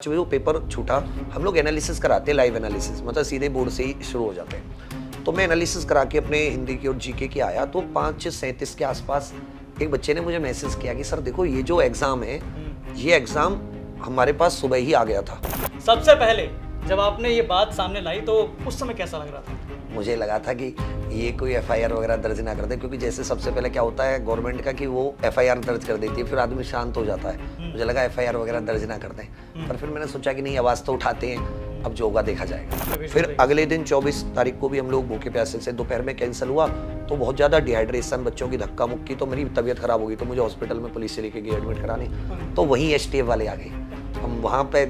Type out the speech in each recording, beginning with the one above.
वो पेपर छूटा, हम लोग एनालिसिस कराते हैं, लाइव एनालिसिस मतलब सीधे बोर्ड से ही शुरू हो जाते हैं। तो मैं एनालिसिस करा के अपने हिंदी की और जीके की आया तो 5:37 के आसपास एक बच्चे ने मुझे मैसेज किया कि सर देखो ये जो एग्ज़ाम है ये एग्ज़ाम हमारे पास सुबह ही आ गया था। सबसे पहले जब आपने ये बात सामने लाई तो उस समय कैसा लग रहा था? मुझे लगा था कि ये कोई एफआईआर वगैरह दर्ज ना कर दे, क्योंकि जैसे सबसे पहले क्या होता है गवर्नमेंट का कि वो एफआईआर दर्ज कर देती है, फिर आदमी शांत हो जाता है। मुझे लगा एफआईआर वगैरह दर्ज ना कर दें, पर फिर मैंने सोचा कि नहीं, आवाज़ तो उठाते हैं, अब जो होगा देखा जाएगा। फिर अगले दिन 24 तारीख को भी हम लोग भूखे प्यासे से दोपहर में कैंसिल हुआ, तो बहुत ज़्यादा डिहाइड्रेशन, बच्चों की धक्का मुक्की, तो मेरी तबीयत खराब हो गई, तो मुझे हॉस्पिटल में पुलिस से लेके गई एडमिट कराने। तो वहीं एसटीएफ वाले आ गए। हम वहाँ पे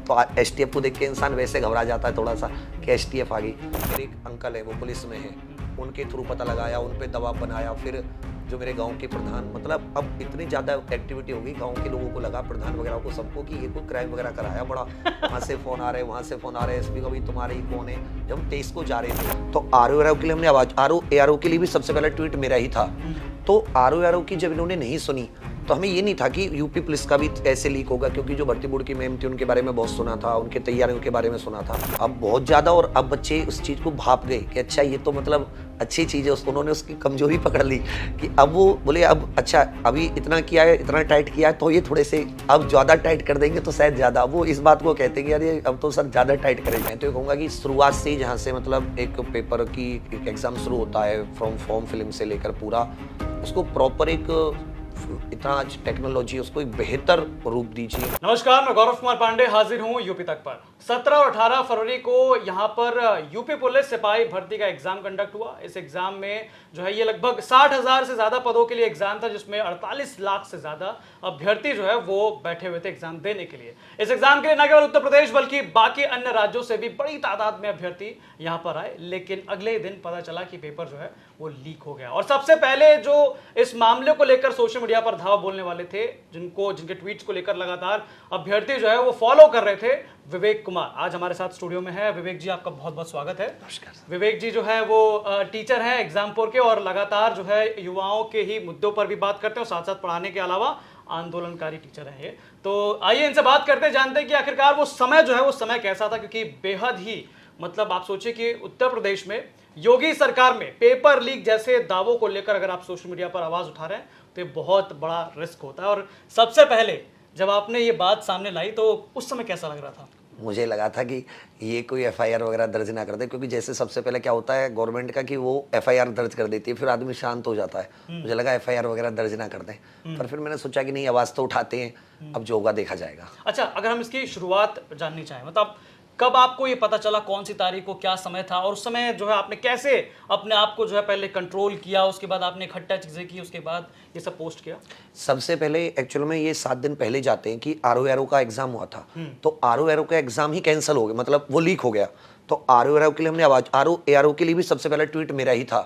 तो एसटीएफ को देख के इंसान वैसे घबरा जाता है थोड़ा सा कि एसटीएफ आ गई। मेरे एक अंकल है वो पुलिस में है, उनके थ्रू पता लगाया, उन पे दबाव बनाया। फिर जो मेरे गांव के प्रधान, मतलब अब इतनी ज़्यादा एक्टिविटी हो गई, गांव के लोगों को लगा, प्रधान वगैरह को, सबको, कि ये कोई क्राइम वगैरह कराया बड़ा। वहाँ से फ़ोन आ रहे हैं, वहाँ से फ़ोन आ रहे हैं, एसपी का भी तुम्हारे ही कौन है। जब हम 23 को जा रहे थे तो आरओ के लिए हमने आवाज़, आरओ के लिए भी सबसे पहला ट्वीट मेरा ही था। तो आरओ की जब इन्होंने नहीं सुनी तो हमें ये नहीं था कि यूपी पुलिस का भी ऐसे लीक होगा, क्योंकि जो भर्ती बोर्ड की मैम थी उनके बारे में बहुत सुना था, उनके तैयारियों के बारे में सुना था। अब बहुत ज़्यादा, और अब बच्चे उस चीज़ को भाप गए कि अच्छा ये तो मतलब अच्छी चीज़ है। उन्होंने उसकी कमजोरी पकड़ ली कि अब वो बोले अब अच्छा अभी इतना किया है, इतना टाइट किया है, तो ये थोड़े से अब ज़्यादा टाइट कर देंगे तो शायद ज़्यादा, वो इस बात को कहते हैं कि यार ये अब तो सर ज़्यादा टाइट करेंगे। मैं तो ये कहूँगा कि शुरुआत से ही, जहाँ से मतलब एक पेपर की एक एग्ज़ाम शुरू होता है, फ्रॉम फॉर्म फिलिंग से लेकर पूरा, उसको प्रॉपर एक इतना आज टेक्नोलॉजी, उसको एक बेहतर रूप दीजिए। नमस्कार, मैं गौरव कुमार पांडे हाजिर हूं यूपी तक पर। 17 और 18 फरवरी को यहां पर यूपी पुलिस सिपाही भर्ती का एग्जाम कंडक्ट हुआ। इस एग्जाम में जो है ये लगभग 60,000 से ज्यादा पदों के लिए एग्जाम था, जिसमें 48 लाख से ज्यादा अभ्यर्थी जो है वो बैठे हुए थे एग्जाम देने के लिए। इस एग्जाम के लिए न केवल उत्तर प्रदेश बल्कि बाकी अन्य राज्यों से भी बड़ी तादाद में अभ्यर्थी यहाँ पर आए, लेकिन अगले दिन पता चला कि पेपर जो है वो लीक हो गया। और सबसे पहले जो इस मामले को लेकर सोशल मीडिया पर धावा बोलने वाले थे, जिनके ट्वीट्स को लेकर लगातार अभ्यर्थी जो है वो फॉलो कर रहे थे, विवेक कुमार आज हमारे साथ स्टूडियो में है। विवेक जी, आपका बहुत बहुत स्वागत है। नमस्कार। विवेक जी जो है वो टीचर हैं एग्जामपुर के, और लगातार जो है युवाओं के ही मुद्दों पर भी बात करते हैं, और साथ साथ पढ़ाने के अलावा आंदोलनकारी टीचर हैं ये। तो आइए इनसे बात करते, जानते हैं कि आखिरकार वो समय जो है वो समय कैसा था, क्योंकि बेहद ही मतलब आप सोचिए कि उत्तर प्रदेश में योगी सरकार में पेपर लीक जैसे दावों को लेकर अगर आप सोशल मीडिया पर आवाज उठा रहे हैं तो ये बहुत बड़ा रिस्क होता है। और सबसे पहले जब आपने ये बात सामने लाई तो उस समय कैसा लग रहा था? मुझे लगा था कि ये कोई एफआईआर वगैरह दर्ज ना कर दे, क्योंकि जैसे सबसे पहले क्या होता है गवर्नमेंट का कि वो एफआईआर दर्ज कर देती है, फिर आदमी शांत हो जाता है। मुझे लगा एफआईआर वगैरह दर्ज ना कर दें, पर फिर मैंने सोचा कि नहीं, आवाज़ तो उठाते हैं, अब जो होगा देखा जाएगा। अच्छा, अगर हम इसकी शुरुआत जाननी चाहें, मतलब कब आपको ये पता चला, कौन सी तारीख को, क्या समय था, और उस समय जो है आपने कैसे अपने आप को जो है पहले कंट्रोल किया, उसके बाद आपने इकट्ठा चीजें की, उसके बाद ये सब पोस्ट किया? सबसे पहले एक्चुअल में ये 7 दिन पहले जाते हैं कि आरओ का एग्जाम हुआ था, तो आरओ का एग्जाम ही कैंसिल हो गया, मतलब वो लीक हो गया। तो आरओ के लिए हमने आवाज, आरओ के लिए भी सबसे पहला ट्वीट मेरा ही था।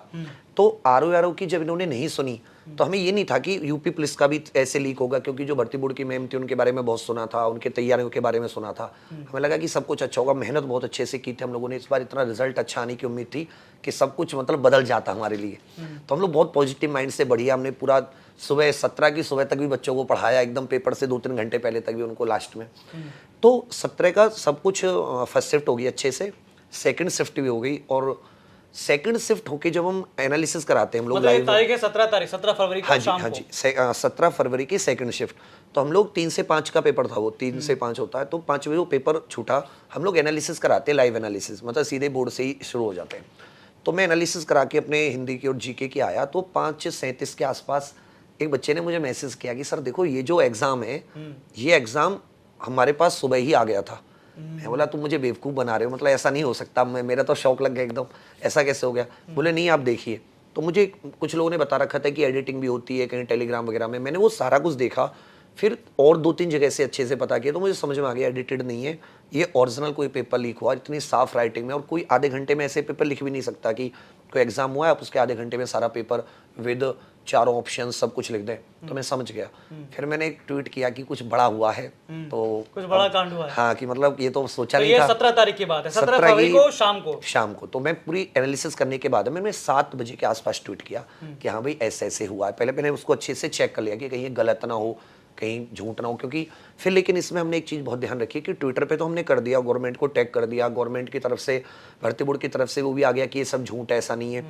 तो आरओ की जब इन्होंने नहीं सुनी तो हमें ये नहीं था कि यूपी पुलिस का भी ऐसे लीक होगा, क्योंकि जो भर्ती बोर्ड की मैम थी उनके बारे में बहुत सुना था, उनके तैयारियों के बारे में सुना था। हमें लगा कि सब कुछ अच्छा होगा, मेहनत बहुत अच्छे से की थी हम लोगों ने, इस बार इतना रिजल्ट अच्छा आने की उम्मीद थी कि सब कुछ मतलब बदल जाता हमारे लिए। तो हम लोग बहुत पॉजिटिव माइंड से बढ़िया, हमने पूरा सुबह 17 की सुबह तक भी बच्चों को पढ़ाया, एकदम पेपर से 2-3 घंटे पहले तक भी उनको लास्ट में। तो 17 का सब कुछ फर्स्ट शिफ्ट हो गई अच्छे से, सेकंड शिफ्ट भी हो गई, और सेकंड शिफ्ट होके जब हम एनालिसिस कराते हैं हम लोग, मतलब लाइव तारीख है 17 फरवरी को शाम को। हाँ जी, 17 फरवरी की सेकंड शिफ्ट। तो हम लोग 3 से 5 का पेपर था, वो 3 से 5 होता है, तो 5 बजे वो पेपर छूटा। हम लोग एनालिसिस कराते हैं, लाइव एनालिसिस मतलब सीधे बोर्ड से ही शुरू हो जाते हैं। तो मैं एनालिसिस करा के अपने हिंदी की और जीके की आया, तो 5:37 के आसपास एक बच्चे ने मुझे मैसेज किया कि सर देखो ये जो एग्ज़ाम है ये एग्ज़ाम हमारे पास सुबह ही आ गया था। मैं बोला तुम मुझे बेवकूफ़ बना रहे हो, मतलब ऐसा नहीं हो सकता। मेरा तो शौक लग गया एकदम, ऐसा कैसे हो गया? बोले नहीं आप देखिए। तो मुझे कुछ लोगों ने बता रखा था कि एडिटिंग भी होती है कहीं टेलीग्राम वगैरह में, मैंने वो सारा कुछ देखा, फिर और 2-3 जगह से अच्छे से पता किया, तो मुझे समझ में आ गया एडिटेड नहीं है, ये ओरिजिनल कोई पेपर लीक हुआ इतनी साफ राइटिंग में। और कोई आधे घंटे में ऐसे पेपर लिख भी नहीं सकता कि कोई एग्जाम हुआ है आप उसके आधे घंटे में सारा पेपर विद चारों ऑप्शन सब कुछ लिख दें। तो मैं समझ गया। फिर मैंने एक ट्वीट किया कि कुछ बड़ा हुआ है, तो कुछ बड़ा कांड हुआ है। हाँ, कि मतलब ये तो सोचा तो नहीं ये था। 17 तारीख की बात है, 17 फरवरी को शाम को। तो मैं पूरी एनालिसिस करने के बाद मैंने 7 बजे के आसपास ट्वीट किया कि हाँ भाई ऐसे ऐसे हुआ है। पहले मैंने उसको अच्छे से चेक कर लिया कि कहीं ये गलत ना हो, कहीं झूठ ना हो, क्योंकि फिर लेकिन इसमें हमने एक चीज़ बहुत ध्यान रखी कि ट्विटर पे तो हमने कर दिया, गवर्नमेंट को टैग कर दिया, गवर्नमेंट की तरफ से, भर्ती बोर्ड की तरफ से वो भी आ गया कि ये सब झूठ है, ऐसा नहीं है।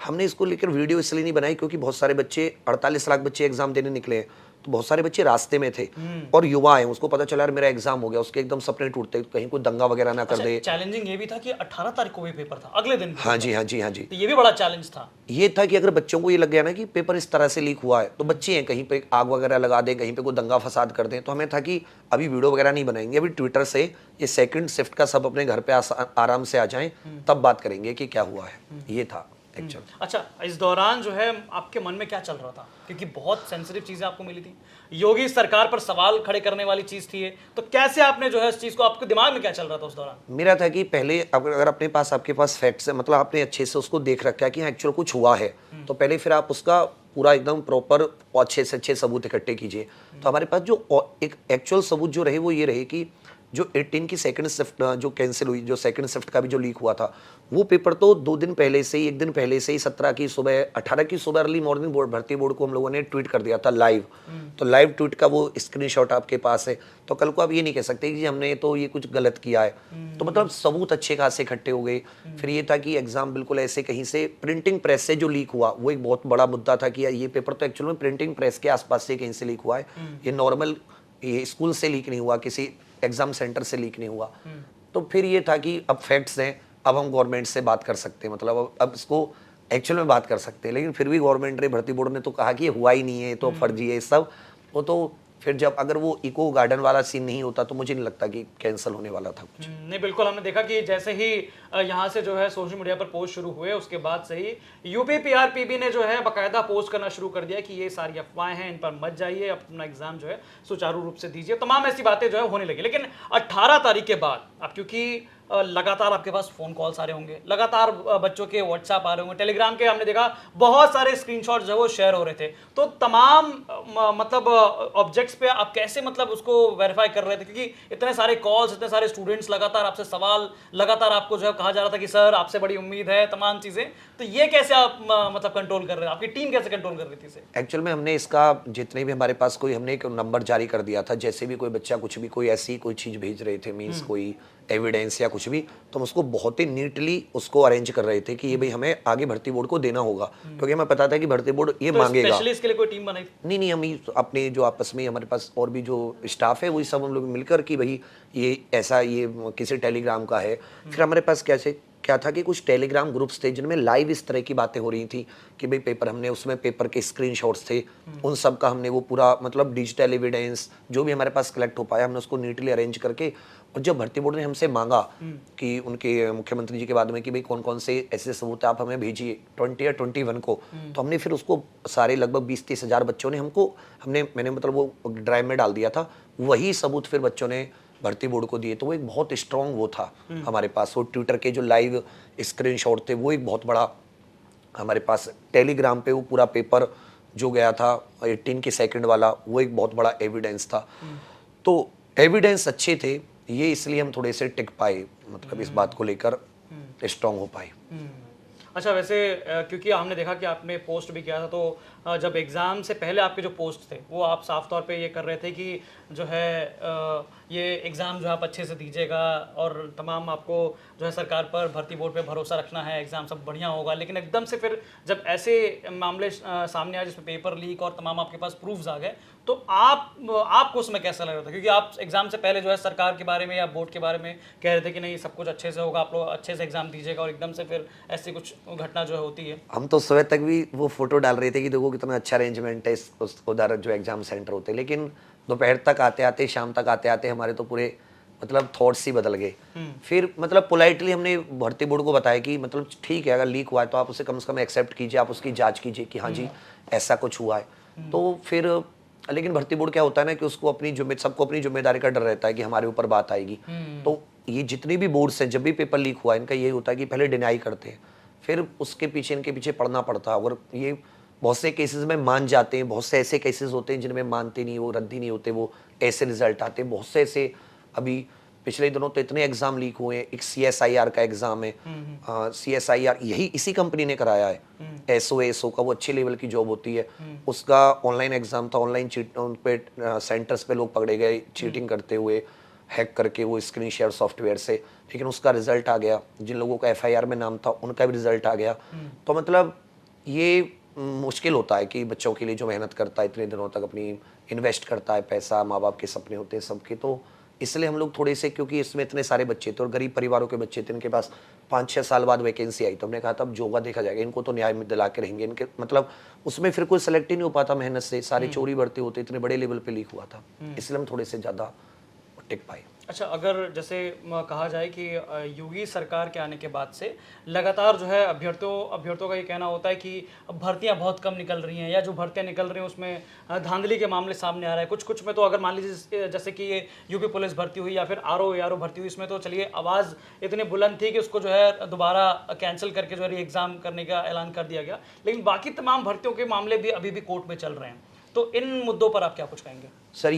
हमने इसको लेकर वीडियो इसलिए नहीं बनाई क्योंकि बहुत सारे बच्चे, 48 लाख बच्चे एग्जाम देने निकले हैं, तो बहुत सारे बच्चे रास्ते में थे और युवा हैं, उसको पता चला यार मेरा एग्जाम हो गया, उसके एकदम सपने टूटते, कहीं कोई दंगा वगैरह ना कर दे। चैलेंजिंग ये भी था कि 18 तारीख को भी पेपर था, अगले दिन। हाँ जी, हाँ जी, हाँ जी। तो ये भी बड़ा चैलेंज था। ये था कि अगर बच्चों को ये लग गया ना कि पेपर इस तरह से लीक हुआ है, तो बच्चे हैं, कहीं पे आग वगैरह लगा दें, कहीं पे कोई दंगा फसाद कर दें, तो हमें था कि अभी वीडियो वगैरह नहीं बनाएंगे, अभी ट्विटर से ये सेकंड शिफ्ट का सब अपने घर पे आराम से आ जाएं, तब बात करेंगे कि क्या हुआ है। ये था एक्चुअल। अच्छा, इस दौरान जो है आपके मन में क्या चल रहा था, क्योंकि बहुत सेंसिटिव चीजें आपको मिली थी, योगी सरकार पर सवाल खड़े करने वाली चीज थी ये, तो कैसे आपने जो है इस चीज को, आपके दिमाग में क्या चल रहा था उस दौरान? मेरा था कि पहले अगर अपने पास, आपके पास फैक्ट्स है, मतलब आपने अच्छे से उसको देख रखा है कि एक्चुअल कुछ हुआ है, तो पहले फिर आप उसका पूरा एकदम प्रॉपर और अच्छे से अच्छे सबूत इकट्ठे कीजिए। तो हमारे पास जो एक एक्चुअल सबूत जो रहे वो ये रहे कि जो 18 की सेकंड शिफ्ट जो कैंसिल हुई, जो सेकंड शिफ्ट का भी जो लीक हुआ था, वो पेपर तो 2 दिन पहले से ही, 1 दिन पहले से ही 17 की सुबह, 18 की सुबह अर्ली मॉर्निंग बोर्ड, भर्ती बोर्ड को हम लोगों ने ट्वीट कर दिया था लाइव। तो लाइव ट्वीट का वो स्क्रीनशॉट आपके पास है, तो कल को आप ये नहीं कह सकते कि हमने तो ये कुछ गलत किया है। तो मतलब सबूत अच्छे खासे इकट्ठे हो गए। फिर ये था कि एग्जाम बिल्कुल ऐसे कहीं से प्रिंटिंग प्रेस से जो लीक हुआ, वो एक बहुत बड़ा मुद्दा था कि ये पेपर तो एक्चुअल में प्रिंटिंग प्रेस के आसपास से कहीं से लीक हुआ है, ये नॉर्मल ये स्कूल से लीक नहीं हुआ, किसी एग्जाम सेंटर से लीक नहीं हुआ। तो फिर ये था कि अब फैक्ट्स हैं, अब हम गवर्नमेंट से बात कर सकते हैं, मतलब अब इसको एक्चुअल में बात कर सकते हैं। लेकिन फिर भी गवर्नमेंट ने, भर्ती बोर्ड ने तो कहा कि ये हुआ ही नहीं है, तो फर्जी है सब। वो तो फिर जब अगर वो इको गार्डन वाला सीन नहीं होता तो मुझे नहीं लगता कि कैंसिल होने वाला था कुछ। नहीं, बिल्कुल, हमने देखा कि जैसे ही यहाँ से जो है सोशल मीडिया पर पोस्ट शुरू हुए, उसके बाद से ही यूपी पीआरपीबी ने जो है बाकायदा पोस्ट करना शुरू कर दिया कि ये सारी अफवाहें हैं, इन पर मत जाइए, अपना एग्जाम जो है सुचारू रूप से दीजिए, तमाम ऐसी बातें जो है होने लगी। लेकिन 18 तारीख के बाद, अब क्योंकि लगातार आपके पास फोन कॉल्स आ रहे होंगे, लगातार बच्चों के व्हाट्सएप आ रहे होंगे, टेलीग्राम के हमने देखा बहुत सारे स्क्रीनशॉट जो है वो शेयर हो रहे थे, तो तमाम मतलब ऑब्जेक्ट्स पे आप कैसे मतलब उसको वेरीफाई कर रहे थे, क्योंकि इतने सारे कॉल्स, इतने सारे स्टूडेंट्स लगातार आपसे सवाल, लगातार आपको जो है कहा जा रहा था कि सर आपसे बड़ी उम्मीद है, तमाम चीजें, तो ये कैसे आप मतलब कंट्रोल कर रहे हैं, आपकी टीम कैसे कंट्रोल कर रही थी इसे? एक्चुअल में हमने इसका, जितने भी हमारे पास कोई, हमने एक नंबर जारी कर दिया था, जैसे भी कोई बच्चा कुछ भी कोई ऐसी कोई चीज़ भेज रहे थे, मीन्स कोई एविडेंस या कुछ भी, तो हम उसको बहुत ही नीटली उसको अरेंज कर रहे थे कि ये भाई हमें आगे भर्ती बोर्ड को देना होगा, क्योंकि हमें पता था कि भर्ती बोर्ड ये तो मांगेगा। स्पेशली इसके लिए कोई टीम बनाई? नहीं, हम ही अपने जो आपस में हमारे पास और भी जो स्टाफ है वही सब हम लोग मिलकर कि भाई ये ऐसा, ये किसी टेलीग्राम का है। फिर हमारे पास क्या था कि कुछ टेलीग्राम ग्रुप्स थे जिनमें लाइव इस तरह की बातें हो रही थी कि भाई पेपर, हमने उसमें पेपर के स्क्रीनशॉट्स थे, उन सब का हमने वो पूरा मतलब डिजिटल एविडेंस जो भी हमारे पास कलेक्ट हो पाया, हमने उसको नीटली अरेंज करके, और जब भर्ती बोर्ड ने हमसे मांगा कि उनके मुख्यमंत्री जी के बाद में कि भाई कौन कौन से ऐसे सबूत आप हमें भेजिए 20 या 21 को, तो हमने फिर उसको सारे लगभग 20-30 हज़ार बच्चों ने मैंने मतलब वो ड्राइव में डाल दिया था, वही सबूत फिर बच्चों ने भर्ती बोर्ड को दिए। तो वो एक बहुत स्ट्रॉन्ग वो था हमारे पास, वो ट्विटर के जो लाइव स्क्रीनशॉट थे वो एक बहुत बड़ा हमारे पास, टेलीग्राम पे वो पूरा पेपर जो गया था 18 के सेकंड वाला, वो एक बहुत बड़ा एविडेंस था। तो एविडेंस अच्छे थे, ये इसलिए हम थोड़े से टिक पाए, मतलब इस बात को लेकर स्ट्रॉन्ग हो पाए। अच्छा, वैसे क्योंकि हमने देखा कि आपने पोस्ट भी किया था, तो जब एग्ज़ाम से पहले आपके जो पोस्ट थे वो आप साफ तौर पे ये कर रहे थे कि जो है ये एग्ज़ाम जो है आप अच्छे से दीजिएगा, और तमाम आपको जो है सरकार पर, भर्ती बोर्ड पे भरोसा रखना है, एग्ज़ाम सब बढ़िया होगा। लेकिन एकदम से फिर जब ऐसे मामले सामने आए जिसमें पेपर लीक और तमाम आपके पास प्रूफ्स आ गए, तो आपको उसमें कैसा लग रहा था, क्योंकि आप एग्ज़ाम से पहले जो है सरकार के बारे में या बोर्ड के बारे में कह रहे थे कि नहीं सब कुछ अच्छे से होगा, आप लोग अच्छे से एग्ज़ाम दीजिएगा, और एकदम से फिर ऐसी कुछ घटना जो है होती है। हम तो सुबह तक भी वो फोटो डाल रहे थे कि देखो कितना अच्छा अरेंजमेंट है उधर जो एग्जाम सेंटर होते, लेकिन दोपहर तक आते आते, शाम तक आते आते हमारे तो पूरे मतलब थॉट्स ही बदल गए। फिर मतलब पोलाइटली हमने भर्ती बोर्ड को बताया कि मतलब ठीक है, अगर लीक हुआ है तो आप उसे कम से कम एक्सेप्ट कीजिए, आप उसकी जांच कीजिए कि हाँ जी ऐसा कुछ हुआ है। तो फिर लेकिन भर्ती बोर्ड क्या होता है ना कि उसको सबको अपनी जिम्मेदारी का डर रहता है कि हमारे ऊपर बात आएगी। तो ये जितने भी बोर्ड्स हैं, जब भी पेपर लीक हुआ इनका यही होता है कि पहले डिनाई करते हैं, फिर उसके पीछे इनके पीछे पढ़ना पड़ता है, और ये बहुत से केसेस में मान जाते हैं, बहुत से ऐसे केसेस होते हैं जिनमें मानते नहीं, वो रद्द ही नहीं होते, वो ऐसे रिजल्ट आते हैं। बहुत से ऐसे अभी पिछले दिनों तो इतने एग्जाम लीक हुए हैं। एक CSIR का एग्जाम है, CSIR यही इसी कंपनी ने कराया है, SO का, वो अच्छे लेवल की जॉब होती है, उसका ऑनलाइन एग्जाम था। ऑनलाइन चीट उन पे सेंटर्स पे लोग पकड़े गए चीटिंग करते हुए, हैक करके वो स्क्रीन शेयर सॉफ्टवेयर से, लेकिन उसका रिजल्ट आ गया। जिन लोगों का FIR में नाम था उनका भी रिजल्ट आ गया। तो मतलब ये मुश्किल होता है कि बच्चों के लिए जो मेहनत करता है इतने दिनों तक, अपनी इन्वेस्ट करता है पैसा, माँ बाप के सपने होते हैं सबके, तो इसलिए हम लोग थोड़े से, क्योंकि इसमें इतने सारे बच्चे थे और गरीब परिवारों के बच्चे थे, इनके पास 5-6 साल बाद वैकेंसी आई, तो हमने कहा था अब जो होगा देखा जाएगा, इनको तो न्याय में दिला के रहेंगे। इनके मतलब उसमें फिर कोई सेलेक्ट ही नहीं हो पाता मेहनत से, सारे चोरी बढ़ते होते, इतने बड़े लेवल पे लीक हुआ था, इसलिए हम थोड़े से ज़्यादा टिक पाए। अच्छा, अगर जैसे कहा जाए कि योगी सरकार के आने के बाद से लगातार जो है अभ्यर्थियों का ये कहना होता है कि अब भर्तियां बहुत कम निकल रही हैं, या जो भर्तियां निकल रही हैं उसमें धांधली के मामले सामने आ रहा है। कुछ में तो अगर मान लीजिए जैसे कि ये यूपी पुलिस भर्ती हुई या फिर आरओ भर्ती हुई, इसमें तो चलिए आवाज़ इतनी बुलंद थी कि उसको जो है दोबारा कैंसिल करके जो है एग्ज़ाम करने का ऐलान कर दिया गया, लेकिन बाकी तमाम भर्तियों के मामले भी अभी भी कोर्ट में चल रहे हैं। तो इन मुद्दों पर आप क्या कुछ कहेंगे? सर,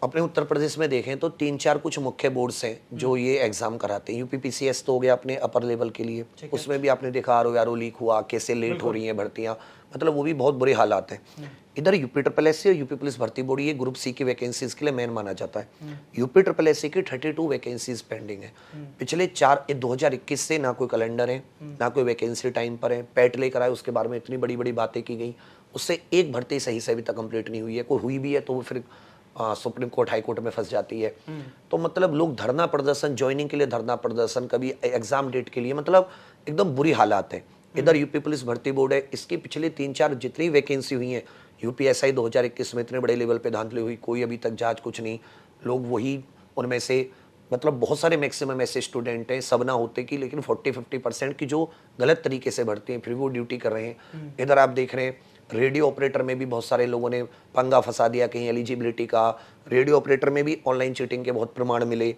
अपने उत्तर प्रदेश में देखें तो 3-4 कुछ मुख्य बोर्ड्स हैं जो ये एग्जाम कराते हैं। UPPCS तो हो गया अपने अपर लेवल के लिए, उसमें भी आपने देखा RO लीक हुआ, कैसे लेट हो रही हैं भर्तियां, मतलब वो भी बहुत बुरे हालात हैं। इधर UPSSC और यूपी पुलिस भर्ती बोर्ड ये ग्रुप C की वैकेंसीज के लिए मेन माना जाता है। UPSSC की 32 वैकेंसीज पेंडिंग है। पिछले 2021 से ना कोई कैलेंडर है, ना कोई वैकेंसी टाइम पर है। पैट लेकर आए, उसके बारे में इतनी बड़ी बड़ी बातें की गई, उससे एक भर्ती सही से अभी तक कंप्लीट नहीं हुई है। कोई हुई भी है तो वो फिर सुप्रीम कोर्ट हाई कोर्ट में फंस जाती है। तो मतलब लोग धरना प्रदर्शन, ज्वाइनिंग के लिए धरना प्रदर्शन, कभी एग्जाम डेट के लिए, मतलब एकदम बुरी हालात है। इधर यूपी पुलिस भर्ती बोर्ड है, इसकी पिछले 3-4 जितनी वैकेंसी हुई है, UPSI 2021 में इतने बड़े लेवल पे धांधली हुई, कोई अभी तक जांच कुछ नहीं। लोग वही उनमें से, मतलब बहुत सारे मैक्सिमम ऐसे स्टूडेंट हैं, सब ना होते कि, लेकिन 40-50% की जो गलत तरीके से भर्ती हैं, फिर वो ड्यूटी कर रहे हैं। इधर आप देख रहे हैं रेडियो ऑपरेटर में भी बहुत सारे लोगों ने पंगा फंसा दिया कहीं एलिजिबिलिटी का। रेडियो ऑपरेटर में भी ऑनलाइन चीटिंग के बहुत प्रमाण मिले।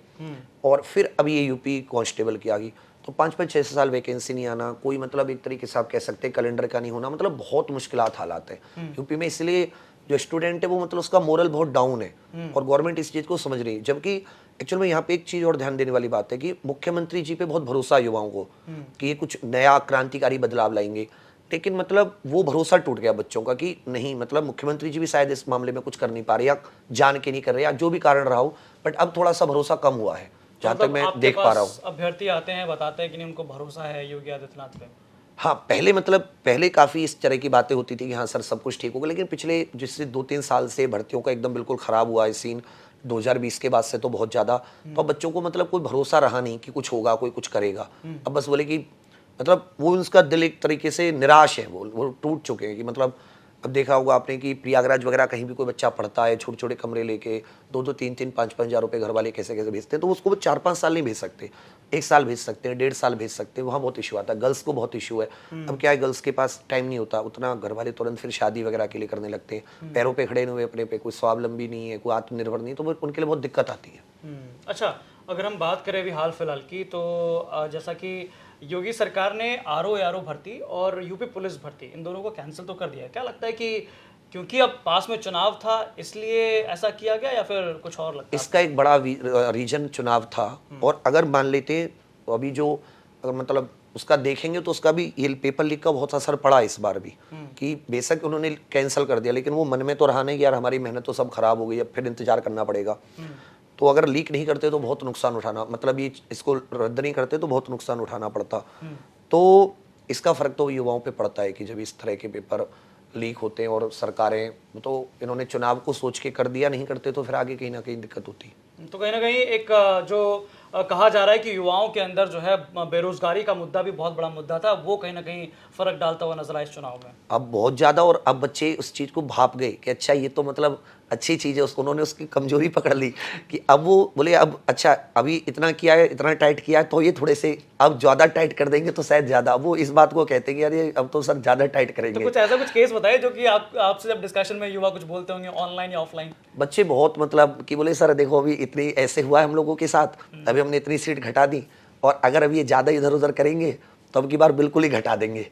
और फिर अब ये यूपी कांस्टेबल की आ गई, तो 5-6 साल वैकेंसी नहीं आना, कोई मतलब एक तरीके से आप कह सकते हैं कैलेंडर का नहीं होना, मतलब बहुत मुश्किलात हालात है यूपी में। इसलिए जो स्टूडेंट है वो मतलब उसका मोरल बहुत डाउन है, और गवर्नमेंट इस चीज़ को समझ रही है। जबकि एक्चुअल में यहाँ पे एक चीज़ और ध्यान देने वाली बात है कि मुख्यमंत्री जी पे बहुत भरोसा है युवाओं को कि ये कुछ नया क्रांतिकारी बदलाव लाएंगे, लेकिन मतलब वो भरोसा टूट गया बच्चों का कि नहीं, मतलब मुख्यमंत्री जी भी शायद इस मामले में कुछ कर नहीं पा रहे, या जान के नहीं कर रहे, या जो भी कारण रहा हो, बट अब थोड़ा सा भरोसा कम हुआ है जहाँ तक मैं देख पा रहा हूँ। अभ्यर्थी आते हैं, बताते हैं कि नहीं उनको भरोसा है योगी आदित्यनाथ पे। हाँ, पहले काफ़ी इस तरह की बातें होती थी कि हाँ सर सब कुछ ठीक होगा, लेकिन पिछले जिससे 2-3 साल से भर्तियों का एकदम बिल्कुल ख़राब हुआ है सीन। 2020 के बाद से तो बहुत ज़्यादा, तो बच्चों को मतलब कोई भरोसा रहा नहीं कि कुछ होगा, कोई कुछ करेगा। अब बस बोले कि मतलब वो उसका दिल एक तरीके से निराश है, वो टूट चुके हैं कि मतलब अब देखा होगा आपने कि प्रयागराज वगैरह कहीं भी कोई बच्चा पढ़ता है, छोटे छोटे कमरे लेके 2-2, 3-3, 5-5 हज़ार रुपये घर वाले कैसे कैसे भेजते हैं, तो उसको वो 4-5 साल नहीं भेज सकते, 1 साल भेज सकते हैं, 1.5 साल भेज सकते हैं। वहाँ बहुत इशू आता है, गर्ल्स को बहुत इशू है। अब क्या है, गर्ल्स के पास टाइम नहीं होता उतना, घर वाले तुरंत फिर शादी वगैरह के लिए करने लगते हैं, पैरों पे खड़े हुए अपने पे, कोई स्वावलंबी नहीं है, कोई आत्मनिर्भर नहीं, तो उनके लिए बहुत दिक्कत आती है। अच्छा, अगर हम बात करें अभी हाल फिलहाल की, तो जैसा कि योगी सरकार ने आरओ भर्ती और यूपी पुलिस भर्ती इन दोनों को कैंसिल तो कर दिया है, क्या लगता है कि क्योंकि अब पास में चुनाव था इसलिए ऐसा किया गया, या फिर कुछ और लगता है? इसका एक बड़ा रीजन चुनाव था, और अगर मान लेते तो अभी जो अगर मतलब उसका देखेंगे तो उसका भी ये पेपर लीक का बहुत असर पड़ा इस बार भी, कि बेशक उन्होंने कैंसिल कर दिया, लेकिन वो मन में तो रहा नहीं कि यार हमारी मेहनत तो सब खराब हो गई, अब फिर इंतजार करना पड़ेगा। तो अगर लीक नहीं करते तो बहुत नुकसान उठाना, मतलब ये इसको रद्द नहीं करते तो बहुत नुकसान उठाना पड़ता। तो इसका फर्क तो युवाओं पे पड़ता है कि जब इस तरह के पेपर लीक होते हैं, और सरकारें तो इन्होंने चुनाव को सोच के कर दिया, नहीं करते तो फिर आगे कहीं ना कहीं दिक्कत होती। तो कहीं ना कहीं एक जो कहा जा रहा है कि युवाओं के अंदर जो है बेरोजगारी का मुद्दा भी बहुत बड़ा मुद्दा था, वो कहीं ना कहीं फर्क डालता हुआ नजर आया इस चुनाव में। अब बहुत ज़्यादा, और अब बच्चे उस चीज़ को भाप गए कि अच्छा ये तो मतलब अच्छी चीज़ है, उसको उन्होंने उसकी कमजोरी पकड़ ली कि अब वो बोले अब अच्छा अभी इतना किया है, इतना टाइट किया है, तो ये थोड़े से अब ज़्यादा टाइट कर देंगे तो शायद ज़्यादा, वो इस बात को कहते हैं कि अरे अब तो सर ज़्यादा टाइट करेंगे। तो कुछ ऐसा कुछ केस बताए जो कि आपसे जब डिस्कशन में युवा कुछ बोलते होंगे ऑनलाइन या ऑफलाइन? बच्चे बहुत मतलब कि बोले सर देखो अभी इतनी ऐसे हुआ है हम लोगों के साथ, अभी हमने इतनी सीट घटा दी, और अगर अभी ये ज़्यादा इधर उधर करेंगे तो अब की बार बिल्कुल ही घटा देंगे।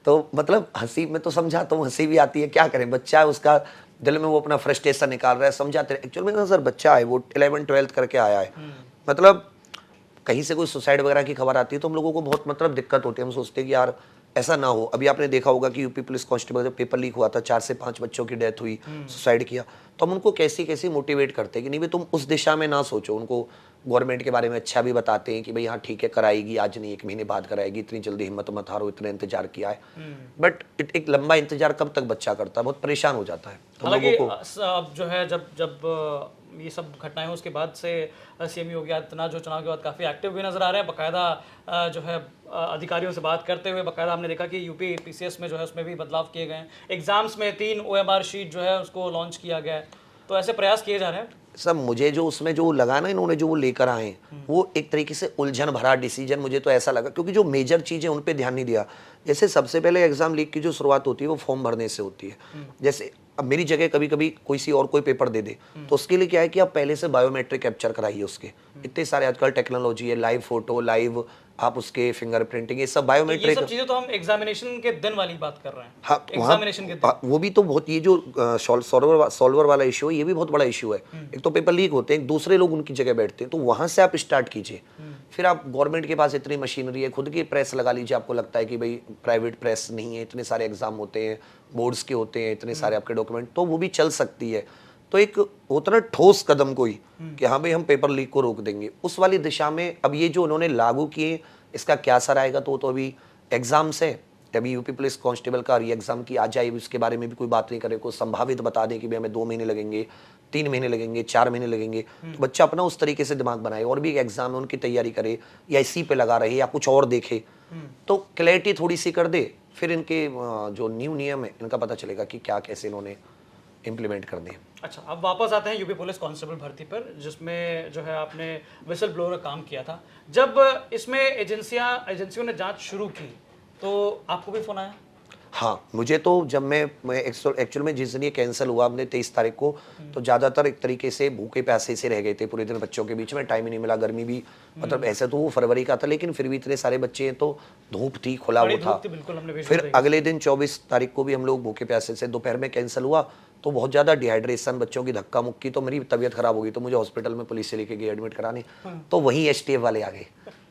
तो मतलब हंसी में तो समझाता हूँ, हंसी भी आती है, क्या करें, बच्चा है उसका दिल में वो अपना फ्रस्ट्रेशन निकाल रहा है, समझाते हैं। एक्चुअल में ना सर बच्चा है, वो 11th-12th करके आया है, मतलब कहीं से कोई सुसाइड वगैरह की खबर आती है तो हम लोगों को बहुत मतलब दिक्कत होती है। हम सोचते हैं कि यार ऐसा ना हो। अभी आपने देखा होगा कि यूपी पुलिस कांस्टेबल जब पेपर लीक हुआ था, 4 से 5 बच्चों की डेथ हुई, सुसाइड किया, तो हम उनको कैसे कैसे मोटिवेट करते हैं कि नहीं भाई तुम उस दिशा में ना सोचो। उनको गवर्नमेंट के बारे में अच्छा भी बताते हैं कि भाई हाँ ठीक है कराएगी, आज नहीं 1 महीने बाद कराएगी, इतनी जल्दी हिम्मत मत हारो, इतना इंतजार किया है। बट एक लंबा इंतजार कब तक बच्चा करता है, बहुत परेशान हो जाता है। हम हालांकि लोगों को अब जो है जब जब ये सब घटनाएं हुई उसके बाद से सीएम योगी आदित्यनाथ जो चुनाव के बाद काफ़ी एक्टिव भी नजर आ रहे हैं, बकायदा जो है अधिकारियों से बात करते हुए, बकायदा हमने देखा कि यूपी पीसीएस में जो है उसमें भी बदलाव किए गए हैं, एग्जाम्स में 3 ओएमआर शीट जो है उसको लॉन्च किया गया है, तो ऐसे प्रयास किए जा रहे हैं। सब मुझे जो उसमें जो लगा ना, इन्होंने जो वो लेकर आए वो एक तरीके से उलझन भरा डिसीजन मुझे तो ऐसा लगा, क्योंकि जो मेजर चीज़ें उन पे ध्यान नहीं दिया। जैसे सबसे पहले एग्जाम लीक की जो शुरुआत होती है वो फॉर्म भरने से होती है। जैसे अब मेरी जगह कभी कभी कोई सी और कोई पेपर दे दे तो उसके लिए क्या है कि आप पहले से बायोमेट्रिक कैप्चर कराइए उसके। इतने सारे आजकल टेक्नोलॉजी है, लाइव फोटो, लाइव आप उसके फिंगरप्रिंटिंग, ये सब तो ये बायोमेट्रिक। सब चीजें तो हम एग्जामिनेशन के दिन वाली बात कर रहे हैं। हाँ एग्जामिनेशन के दिन हाँ, वो भी तो बहुत, ये जो सॉल्वर वाला इशू है ये भी बहुत बड़ा इशू है। एक तो पेपर लीक होते हैं, दूसरे लोग उनकी जगह बैठते हैं, तो वहां से आप स्टार्ट कीजिए। फिर आप गवर्नमेंट के पास इतनी मशीनरी है, खुद की प्रेस लगा लीजिए। आपको लगता है कि भाई प्राइवेट प्रेस नहीं है, इतने सारे एग्जाम होते हैं, बोर्ड्स के होते हैं, इतने सारे आपके डॉक्यूमेंट, तो वो भी चल सकती है। तो एक होता ना ठोस कदम कोई कि हाँ भाई हम पेपर लीक को रोक देंगे, उस वाली दिशा में अब ये जो उन्होंने लागू किए इसका क्या असर आएगा तो अभी एग्जाम्स है। अभी यूपी पुलिस कांस्टेबल का री एग्जाम की आ जाए, उसके बारे में भी कोई बात नहीं करे, कोई संभावित बता दें कि भाई हमें 2 महीने लगेंगे, 3 महीने लगेंगे, 4 महीने लगेंगे, तो बच्चा अपना उस तरीके से दिमाग बनाए और भी एक एग्जाम में उनकी तैयारी करे, या इसी पे लगा रहे या कुछ और देखे, तो क्लैरिटी थोड़ी सी कर दे। फिर इनके जो न्यू नियम है इनका पता चलेगा कि क्या कैसे इन्होंने इम्प्लीमेंट करने हैं। अच्छा, अब वापस आते हैं यूपी पुलिस कांस्टेबल भर्ती पर, जिसमें जो है आपने विसल ब्लोअर काम किया था। जब इसमें एजेंसियों ने जांच शुरू की तो आपको भी फोन आया? हाँ, मुझे तो जब मैं एक्चुअल में जिस दिन ये कैंसिल हुआ हमने 23 तारीख को, तो ज़्यादातर एक तरीके से भूखे प्यासे से रह गए थे पूरे दिन। बच्चों के बीच में टाइम ही नहीं मिला, गर्मी भी, मतलब ऐसे तो वो फरवरी का था लेकिन फिर भी इतने सारे बच्चे हैं तो धूप थी, खुला वो था। बिल्कुल, हमने फिर अगले दिन 24 तारीख को भी हम लोग भूखे प्यासे से, दोपहर में कैंसिल हुआ तो बहुत ज़्यादा डिहाइड्रेशन, बच्चों की धक्का मुक्की, तो मेरी तबीयत खराब हो गई, तो मुझे हॉस्पिटल में पुलिस से लेके गई एडमिट कराने। तो वहीं एसटीएफ वाले आ गए।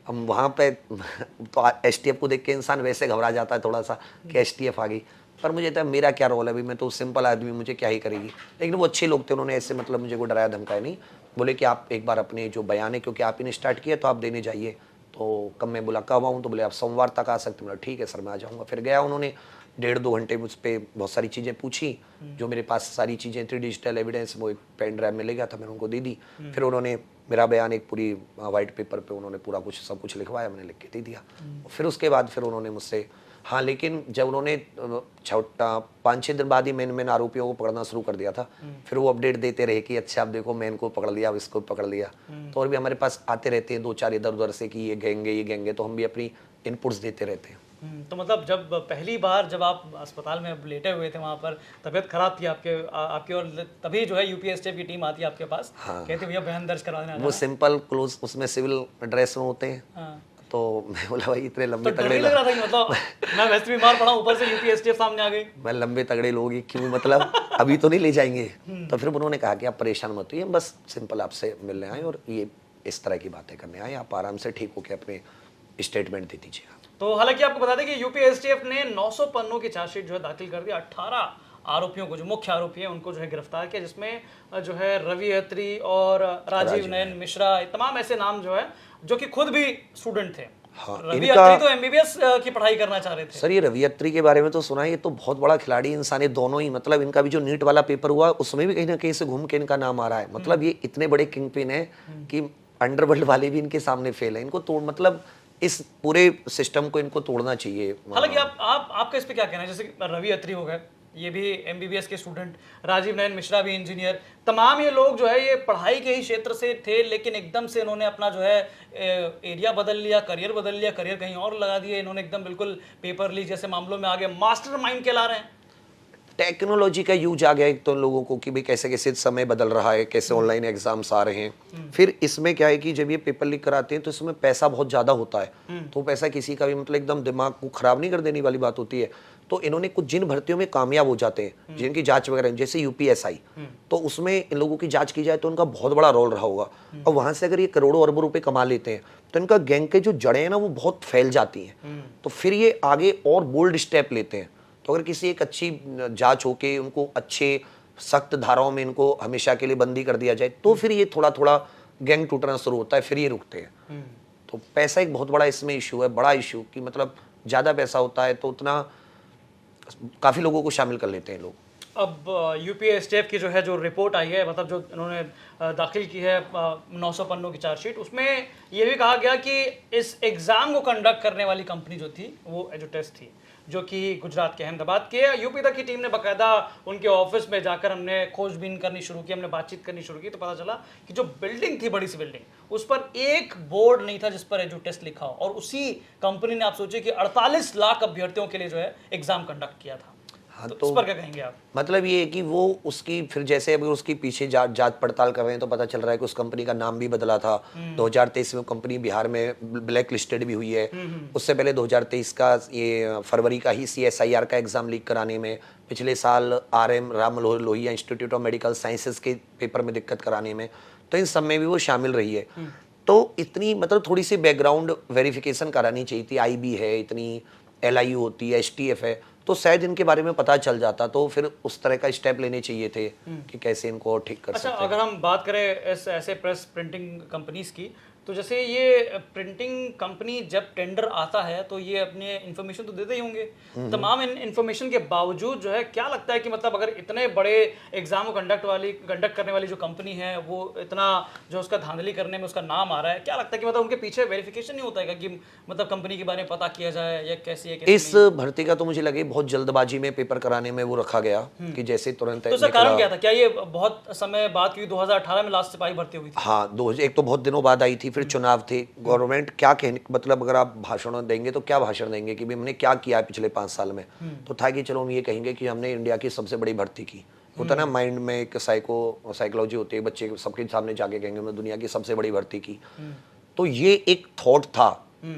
हम वहाँ पे तो एसटीएफ को देख के इंसान वैसे घबरा जाता है थोड़ा सा कि एसटीएफ आ गई, पर मुझे था मेरा क्या रोल है, अभी मैं तो सिंपल आदमी, मुझे क्या ही करेगी। लेकिन वो अच्छे लोग थे, उन्होंने ऐसे मतलब मुझे को डराया धमकाया नहीं, बोले कि आप एक बार अपने जो बयान है, क्योंकि आप इन्हें स्टार्ट किया तो आप देने जाइए। तो कब मैं बोला कब आऊँ, तो बोले आप सोमवार तक आ सकते। बोला ठीक है सर मैं आ जाऊँगा। फिर गया, उन्होंने 1.5-2 घंटे मुझ पर बहुत सारी चीज़ें पूछी, जो मेरे पास सारी चीज़ें थी डिजिटल एविडेंस, वो एक पेन ड्राइव में ले गया था, मैंने उनको दे दी। फिर उन्होंने मेरा बयान एक पूरी वाइट पेपर पे उन्होंने पूरा कुछ सब कुछ लिखवाया, मैंने लिख के दे दिया। फिर उसके बाद फिर उन्होंने मुझसे, हाँ लेकिन जब उन्होंने 5-6 दिन बाद ही मैंने आरोपियों को पकड़ना शुरू कर दिया था, फिर वो अपडेट देते रहे कि अच्छा अब देखो मैन को पकड़ लिया, अब इसको पकड़ लिया। तो और भी हमारे पास आते रहते हैं 2-4 इधर उधर से कि ये गैंगे, तो हम भी अपनी इनपुट्स देते रहते हैं। तो मतलब जब पहली बार जब आप अस्पताल में लेटे हुए थे, वहाँ पर तबीयत खराब थी आपकी और तभी जो है यूपीएसटीएफ की टीम आती है आपके पास, कहती भैया बयान दर्ज करवाने। वो सिंपल क्लोज उसमें सिविल ड्रेस में होते हैं। तो मैं बोला भाई इतने लंबे तो तगड़े लग रहा था कि मतलब मैं वैसे भी बीमार पड़ा, ऊपर से यूपीएसटीएफ सामने आ गई। मैं लंबे तगड़े लोग क्यों, मतलब अभी तो नहीं ले जाएंगे। तो फिर उन्होंने कहा कि आप परेशान मत होइए, बस सिंपल आपसे मिलने आए और ये इस तरह की बातें करने आए, आप आराम से ठीक होकर अपने स्टेटमेंट दे दीजिए। तो हालांकि आपको बता दें कि यूपीएसटीएफ ने 900 पन्नों की चार्जशीट जो है दाखिल कर दी। 18 आरोपियों को, जो मुख्य आरोपी हैं, उनको जो है गिरफ्तार किया, जिसमें जो है रवि अत्री और राजीव नयन मिश्रा, तमाम ऐसे नाम जो है जो कि खुद भी स्टूडेंट थे। हाँ, रवि अत्री तो एमबीबीएस की पढ़ाई करना चाह रहे थे। सर ये रवि अत्री के बारे में तो सुना है, ये तो बहुत बड़ा खिलाड़ी इंसान है दोनों ही। मतलब इनका भी जो नीट वाला पेपर हुआ उसमें भी कहीं ना कहीं से घूम के इनका नाम आ रहा है। मतलब ये इतने बड़े किंग पिन है कि अंडरवर्ल्ड वाले भी इनके सामने फेल है। इनको तोड़, मतलब इस पूरे सिस्टम को इनको तोड़ना चाहिए। हालांकि आपका इस पे क्या कहना है? जैसे रवि अत्री हो गए, ये भी एमबीबीएस के स्टूडेंट, राजीव नयन मिश्रा भी इंजीनियर, तमाम ये लोग जो है ये पढ़ाई के ही क्षेत्र से थे, लेकिन एकदम से इन्होंने अपना जो है एरिया बदल लिया, करियर बदल लिया, करियर कहीं और लगा दिया। इन्होंने एकदम बिल्कुल पेपर लीक जैसे मामलों में आगे मास्टरमाइंड कहला रहे हैं। टेक्नोलॉजी का यूज आ गया एक तो लोगों को कि भाई कैसे कैसे समय बदल रहा है, कैसे ऑनलाइन एग्जाम्स आ रहे हैं। फिर इसमें क्या है कि जब ये पेपर लीक कराते हैं तो इसमें पैसा बहुत ज़्यादा होता है, तो पैसा किसी का भी मतलब एकदम दिमाग को खराब नहीं कर देने वाली बात होती है। तो इन्होंने कुछ जिन भर्तियों में कामयाब हो जाते हैं, जिनकी जांच वगैरह, जैसे यूपीएसआई, तो उसमें इन लोगों की जांच की जाए तो उनका बहुत बड़ा रोल रहा होगा, और वहां से अगर ये करोड़ों अरबों रुपए कमा लेते हैं तो इनका गैंग के जो जड़ें हैं ना वो बहुत फैल जाती हैं। तो फिर ये आगे और बोल्ड स्टेप लेते हैं। तो अगर किसी एक अच्छी जांच होके उनको अच्छे सख्त धाराओं में इनको हमेशा के लिए बंदी कर दिया जाए तो फिर ये थोड़ा थोड़ा गैंग टूटना शुरू होता है, फिर ये रुकते हैं। तो पैसा एक बहुत बड़ा इसमें इशू है, बड़ा इशू, कि मतलब ज़्यादा पैसा होता है तो उतना काफ़ी लोगों को शामिल कर लेते हैं लोग। अब यूपीएसटीएफ की जो है जो रिपोर्ट आई है, मतलब जो इन्होंने दाखिल की है 900 पन्नों की चार्जशीट, उसमें ये भी कहा गया कि इस एग्ज़ाम को कंडक्ट करने वाली कंपनी जो थी वो एजुटेस्ट थी, जो कि गुजरात के अहमदाबाद के। यूपी तक की टीम ने बाकायदा उनके ऑफिस में जाकर हमने खोजबीन करनी शुरू की, हमने बातचीत करनी शुरू की, तो पता चला कि जो बिल्डिंग थी, बड़ी सी बिल्डिंग, उस पर एक बोर्ड नहीं था जिस पर एजुटेस्ट लिखा हो, और उसी कंपनी ने, आप सोचिए कि 48 लाख अभ्यर्थियों के लिए जो है एग्जाम कंडक्ट किया था। हाँ, तो इस पर क्या कहेंगे आप? मतलब ये है कि वो उसकी फिर जैसे अभी उसकी पीछे जांच पड़ताल कर रहे हैं तो पता चल रहा है कि उस कंपनी का नाम भी बदला था। 2023 में कंपनी बिहार में ब्लैक लिस्टेड भी हुई है। उससे पहले 2023 का ये फरवरी का ही CSIR का एग्जाम लीक कराने में, पिछले साल RM Ram Lohia institute of medical sciences के पेपर में दिक्कत कराने में, तो इन सब में भी वो शामिल रही है। तो इतनी मतलब थोड़ी सी बैकग्राउंड वेरिफिकेशन करानी चाहिए थी। IB है, इतनी LIU होती है, STF है, तो शायद इनके बारे में पता चल जाता, तो फिर उस तरह का स्टेप लेने चाहिए थे कि कैसे इनको ठीक कर सकते हैं। अगर हम बात करें ऐसे प्रेस प्रिंटिंग कंपनीज की, तो जैसे ये प्रिंटिंग कंपनी जब टेंडर आता है तो ये अपने इन्फॉर्मेशन तो देते ही होंगे, तमाम इन्फॉर्मेशन के बावजूद जो है, क्या लगता है कि मतलब अगर इतने बड़े एग्जाम को कंडक्ट करने वाली जो कंपनी है वो इतना जो उसका धांधली करने में उसका नाम आ रहा है, क्या लगता है कि मतलब उनके पीछे वेरिफिकेशन नहीं होता है कि मतलब कंपनी के बारे में पता किया जाए या कैसी है कैसी इस भर्ती का तो मुझे लगे बहुत जल्दबाजी में पेपर कराने में वो रखा गया कि जैसे तुरंत। तो उसका कारण क्या था? क्या ये बहुत समय बाद, क्योंकि 2018 में लास्ट सिपाही भर्ती हुई थी? हाँ, एक तो बहुत दिनों बाद आई थी, फिर चुनाव थे, गवर्नमेंट क्या कहने, मतलब अगर आप भाषण देंगे तो क्या भाषण देंगे कि हमने क्या किया है पिछले 5 साल में। तो था कि चलो हम ये कहेंगे कि हमने इंडिया की सबसे बड़ी भर्ती की। होता ना माइंड में एक साइकोलॉजी होती है, बच्चे सबके सामने जाके कहेंगे हमने दुनिया की सबसे बड़ी भर्ती की। तो ये एक थॉट था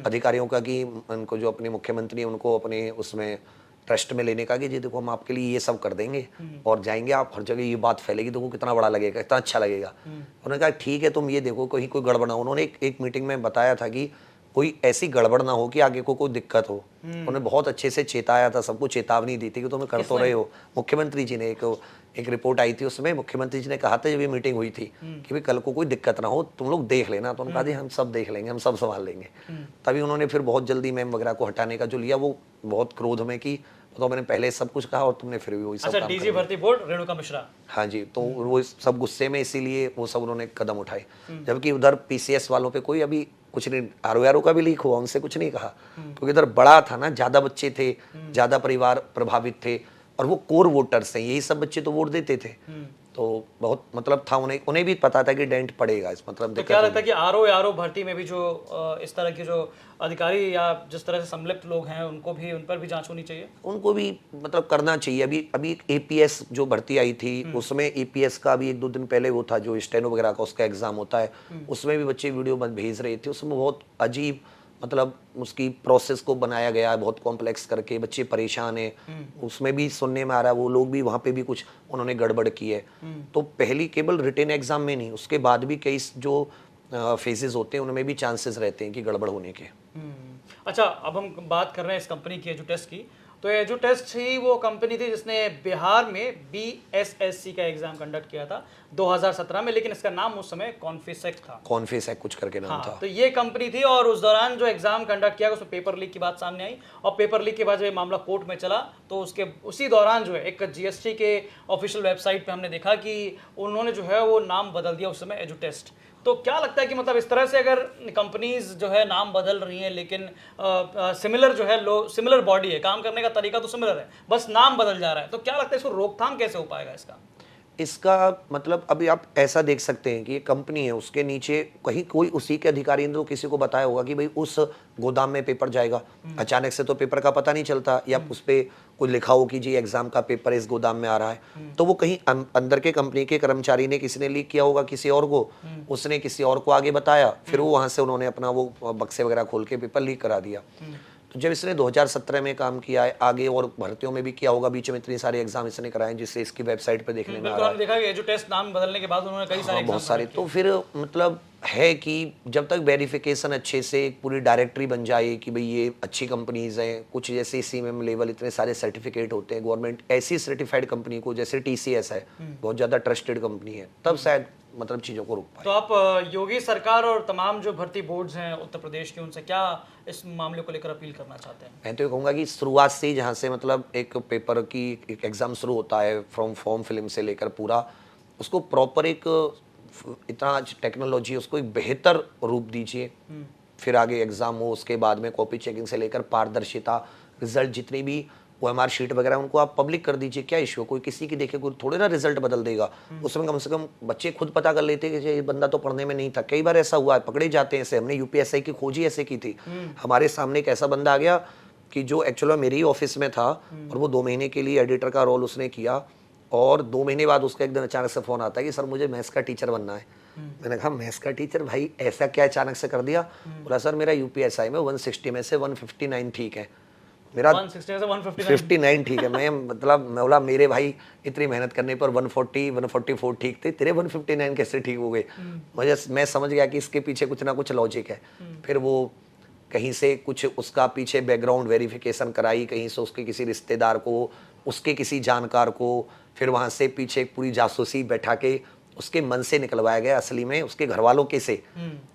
अधिकारियों का कि उनको, जो अपने मुख्यमंत्री हैं, उनको अपने उसमें ट्रस्ट में लेने का कि जी देखो हम आपके लिए ये सब कर देंगे और जाएंगे, आप हर जगह ये बात फैलेगी, देखो कितना बड़ा लगेगा, कितना अच्छा लगेगा। उन्होंने कहा ठीक है, तुम ये देखो कहीं कोई गड़बड़ ना हो। उन्होंने एक मीटिंग में बताया था कि कोई ऐसी गड़बड़ ना हो कि आगे को कोई दिक्कत हो। उन्होंने बहुत अच्छे से चेताया था, सबको चेतावनी दी थी कि तुम्हें कर तो रहे हो। मुख्यमंत्री जी ने एक रिपोर्ट आई थी, उसमें मुख्यमंत्री जी ने कहा था जब ये मीटिंग हुई थी कि भाई कल को कोई दिक्कत ना हो, तुम लोग देख लेना। तो उन्होंने कहा हम सब देख लेंगे, हम सब संभाल लेंगे। तभी उन्होंने फिर बहुत जल्दी मैम वगैरह को हटाने का जो लिया, वो बहुत क्रोध में कि तो मैंने पहले सब कुछ कहा और तुमने फिर भी वही सब काम डीजी भर्ती बोर्ड रेणुका मिश्रा। हाँ जी, तो वो सब गुस्से में, इसीलिए वो सब उन्होंने कदम उठाए। जबकि उधर PCS वालों पे कोई अभी कुछ नहीं, RO का भी लीक हुआ, उनसे कुछ नहीं कहा, क्योंकि इधर बड़ा था ना, ज्यादा बच्चे थे, ज्यादा परिवार प्रभावित थे, और वो कोर वोटर्स हैं, यही सब बच्चे तो वोट देते थे। तो बहुत मतलब था, उन्हें भी पता था कि डेंट पड़ेगा इस मतलब। तो क्या लगता है कि RO भर्ती में भी जो इस तरह के जो अधिकारी या जिस तरह से सम्मिलित लोग हैं उनको भी, उन पर भी जांच होनी चाहिए? उनको भी मतलब करना चाहिए। अभी APS जो भर्ती आई थी, उसमें APS का अभी 1-2 दिन पहले वो था जो स्टेनो वगैरह का उसका एग्जाम होता है, उसमें भी बच्चे वीडियो भेज रहे थे। उसमें बहुत अजीब मतलब उसकी प्रोसेस को बनाया गया है, बहुत कॉम्प्लेक्स करके, बच्चे परेशान हैं। उसमें भी सुनने में आ रहा है वो लोग भी वहाँ पे भी कुछ उन्होंने गड़बड़ की है। तो पहली केवल रिटन एग्जाम में नहीं, उसके बाद भी कई जो फेजेस होते हैं उनमें भी चांसेस रहते हैं कि गड़बड़ होने के। अच्छा, अब हम बात कर रहे हैं इस कंपनी की, एजुटेस्ट की। तो एजुटेस्ट ही वो कंपनी थी जिसने बिहार में BSSC का एग्जाम कंडक्ट किया था 2017 में, लेकिन इसका नाम उस समय कॉन्फिसेक था। कॉन्फिसेक कुछ करके नाम था। तो ये कंपनी थी, और उस दौरान जो एग्जाम कंडक्ट किया उसमें पेपर लीक की बात सामने आई, और पेपर लीक के बाद जब ये मामला कोर्ट में चला तो उसके उसी दौरान जो है एक GST के ऑफिशियल वेबसाइट पे हमने देखा कि उन्होंने जो है वो नाम बदल दिया उस समय एजुटेस्ट। तो क्या लगता है कि मतलब इस तरह से अगर कंपनीज जो है नाम बदल रही हैं, लेकिन सिमिलर जो है सिमिलर बॉडी है, काम करने का तरीका तो सिमिलर है, बस नाम बदल जा रहा है, तो क्या लगता है इसको रोकथाम कैसे हो पाएगा इसका? इसका मतलब अभी आप ऐसा देख सकते हैं कि ये कंपनी है, उसके नीचे कहीं कोई उसी के अधिकारी ने तो किसी को बताया होगा कि भाई उस गोदाम में पेपर जाएगा। अचानक से तो पेपर का पता नहीं चलता, या उस पे कोई लिखा हो कि जी एग्जाम का पेपर इस गोदाम में आ रहा है, तो वो कहीं अंदर के कंपनी के कर्मचारी ने किसी ने लीक किया होगा किसी और को, उसने किसी और को आगे बताया, फिर वो वहां से उन्होंने अपना वो बक्से वगैरह खोल के पेपर लीक करा दिया। तो जब इसने 2017 में काम किया है, आगे और भर्तियों में भी किया होगा, बीच में इतने सारे एग्जाम इसने कराए जिससे इसकी वेबसाइट पे देखने में आ रहा है। देखा कि जो टेस्ट नाम बदलने के बाद उन्होंने कई सारे बहुत सारे। तो फिर मतलब है कि जब तक वेरिफिकेशन अच्छे से एक पूरी डायरेक्टरी बन जाए कि भाई ये अच्छी कंपनीज हैं, कुछ जैसे सीएमएम लेवल इतने सारे सर्टिफिकेट होते हैं, गवर्नमेंट ऐसी सर्टिफाइड कंपनी को, जैसे टीसीएस है बहुत ज़्यादा ट्रस्टेड कंपनी है, तब शायद मतलब चीज़ों को रोक पाए। तो आप योगी सरकार और तमाम जो भर्ती बोर्ड्स हैं उत्तर प्रदेश के, उनसे क्या इस मामले को लेकर अपील करना चाहते हैं? मैं तो ये कहूँगा कि शुरुआत से ही जहाँ से मतलब एक पेपर की एक एग्ज़ाम शुरू होता है, फ्रॉम फॉर्म फिलिंग से लेकर पूरा, उसको प्रॉपर एक इतना टेक्नोलॉजी, उसको एक बेहतर रूप दीजिए, फिर आगे एग्ज़ाम हो, उसके बाद में कॉपी चेकिंग से लेकर पारदर्शिता, रिजल्ट जितनी भी OMR शीट वगैरह उनको आप पब्लिक कर दीजिए। क्या इशू है, कोई किसी की देखे कोई थोड़े ना रिजल्ट बदल देगा, उसमें कम से कम बच्चे खुद पता कर लेते हैं कि ये बंदा तो पढ़ने में नहीं था। कई बार ऐसा हुआ है, पकड़े जाते हैं ऐसे। हमने यूपीएससी की खोज ही ऐसे की थी, हमारे सामने एक ऐसा बंदा आ गया कि जो एक्चुअली मेरे ही ऑफिस में था, और वो 2 महीने के लिए एडिटर का रोल उसने किया, और 2 महीने बाद उसका एक दिन अचानक से फ़ोन आता है कि सर मुझे मैथ्स का टीचर बनना है। मैंने कहा मैथ्स का टीचर, भाई ऐसा क्या अचानक से कर दिया? बोला सर मेरा यूपीएसआई में 160 में से 159 ठीक है, मेरा 160 से 159 ठीक है। मैं मतलब मैं बोला मेरे भाई इतनी मेहनत करने पर 140 144 ठीक थे, तेरे 159 कैसे ठीक हो गए? मैं समझ गया कि इसके पीछे कुछ ना कुछ लॉजिक है। फिर वो कहीं से कुछ उसका पीछे बैकग्राउंड वेरिफिकेशन कराई, कहीं से उसके किसी रिश्तेदार को, उसके किसी जानकार को, फिर वहाँ से पीछे पूरी जासूसी बैठा के उसके मन से निकलवाया गया, असली में उसके घर वालों के से,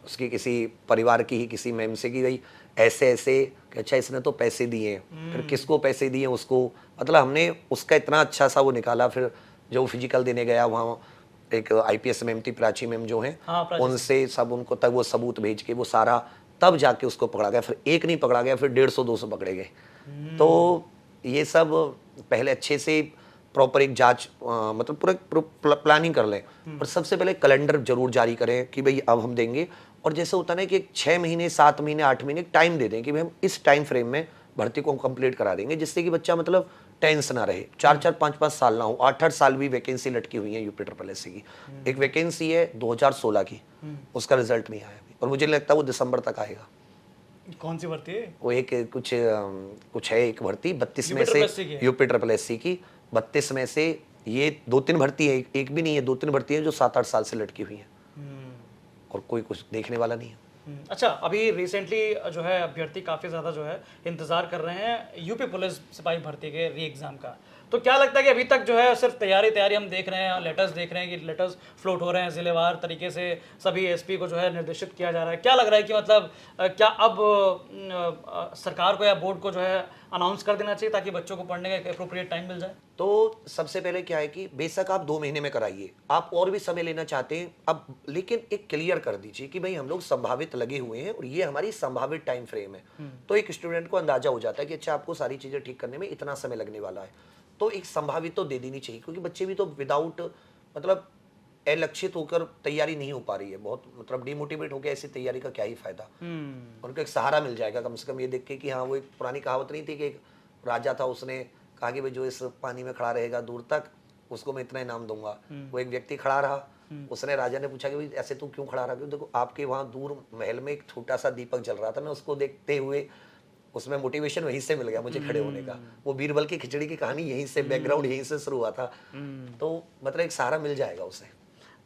उसके किसी परिवार की ही किसी मैम से कि भाई ऐसे ऐसे, अच्छा इसने तो पैसे दिए, फिर किसको पैसे दिए उसको, मतलब हमने उसका इतना अच्छा सा वो निकाला। फिर जो फिजिकल देने गया वहाँ एक आईपीएस मैम थी, प्राची मैम जो हैं, उनसे सब उनको तक वो सबूत भेज के वो सारा, तब जाके उसको पकड़ा गया। फिर एक नहीं पकड़ा गया, फिर 150-200 पकड़े गए। तो ये सब पहले अच्छे से प्रॉपर एक जांच मतलब पूरा प्लानिंग कर लें, और सबसे पहले कैलेंडर जरूर जारी करें कि भाई अब हम देंगे। और जैसे होता है ना कि 6 महीने 7 महीने 8 महीने टाइम दे दें कि भाई हम इस टाइम फ्रेम में भर्ती को कंप्लीट करा देंगे, जिससे कि बच्चा मतलब टेंस ना रहे, 4-4 5-5 साल ना हो। 8-8 साल भी वैकेंसी लटकी हुई है यूपी SSC की। एक वैकेंसी है 2016 की, उसका रिजल्ट नहीं आया अभी, और मुझे लगता है वो दिसंबर तक आएगा। कौन सी भर्ती है वो? एक कुछ है एक भर्ती 32 में से यूपी SSC की, 32 में से ये 2-3 भर्ती है, एक भी नहीं है, 2-3 भर्ती है जो 7-8 साल से लटकी हुई है, और कोई कुछ देखने वाला नहीं है। अच्छा, अभी रिसेंटली जो है अभ्यर्थी काफ़ी ज़्यादा जो है इंतज़ार कर रहे हैं यूपी पुलिस सिपाही भर्ती के री एग्ज़ाम का। तो क्या लगता है कि अभी तक जो है सिर्फ तैयारी हम देख रहे हैं, लेटर्स देख रहे हैं कि लेटर्स फ्लोट हो रहे हैं, जिलेवार तरीके से सभी एसपी को जो है निर्देशित किया जा रहा है। क्या लग रहा है कि मतलब क्या अब सरकार को या बोर्ड को जो है अनाउंस कर देना चाहिए ताकि बच्चों को पढ़ने का एक एप्रोप्रिएट टाइम मिल जाए? तो सबसे पहले क्या है कि बेशक आप 2 महीने में कराइए, आप और भी समय लेना चाहते हैं अब, लेकिन एक क्लियर कर दीजिए कि भाई हम लोग संभावित लगे हुए हैं और ये हमारी संभावित टाइम फ्रेम है। तो एक स्टूडेंट को अंदाजा हो जाता है कि अच्छा आपको सारी चीजें ठीक करने में इतना समय लगने वाला है, तो एक संभावित तो दे देनी चाहिए, क्योंकि बच्चे भी तो विदाउट मतलब अलक्षित होकर तैयारी नहीं हो पा रही है, बहुत मतलब डिमोटिवेट हो गया, ऐसी तैयारी का क्या ही फायदा। उनको एक सहारा मिल जाएगा कम से कम ये देख के कि हाँ, वो एक पुरानी कहावत नहीं थी कि एक राजा था, उसने कहा कि भाई जो इस पानी में खड़ा रहेगा दूर तक उसको मैं इतना इनाम दूंगा। वो एक व्यक्ति खड़ा रहा, उसने राजा ने पूछा कि भाई ऐसे तू क्यों खड़ा रहा? क्योंकि देखो आपके वहाँ दूर महल में एक छोटा सा दीपक जल रहा था, मैं उसको देखते हुए उसमें मोटिवेशन वहीं से मिल गया मुझे खड़े होने का। वो बीरबल की खिचड़ी की कहानी यहीं से, बैकग्राउंड यहीं से शुरू हुआ था। तो मतलब एक सहारा मिल जाएगा उसे।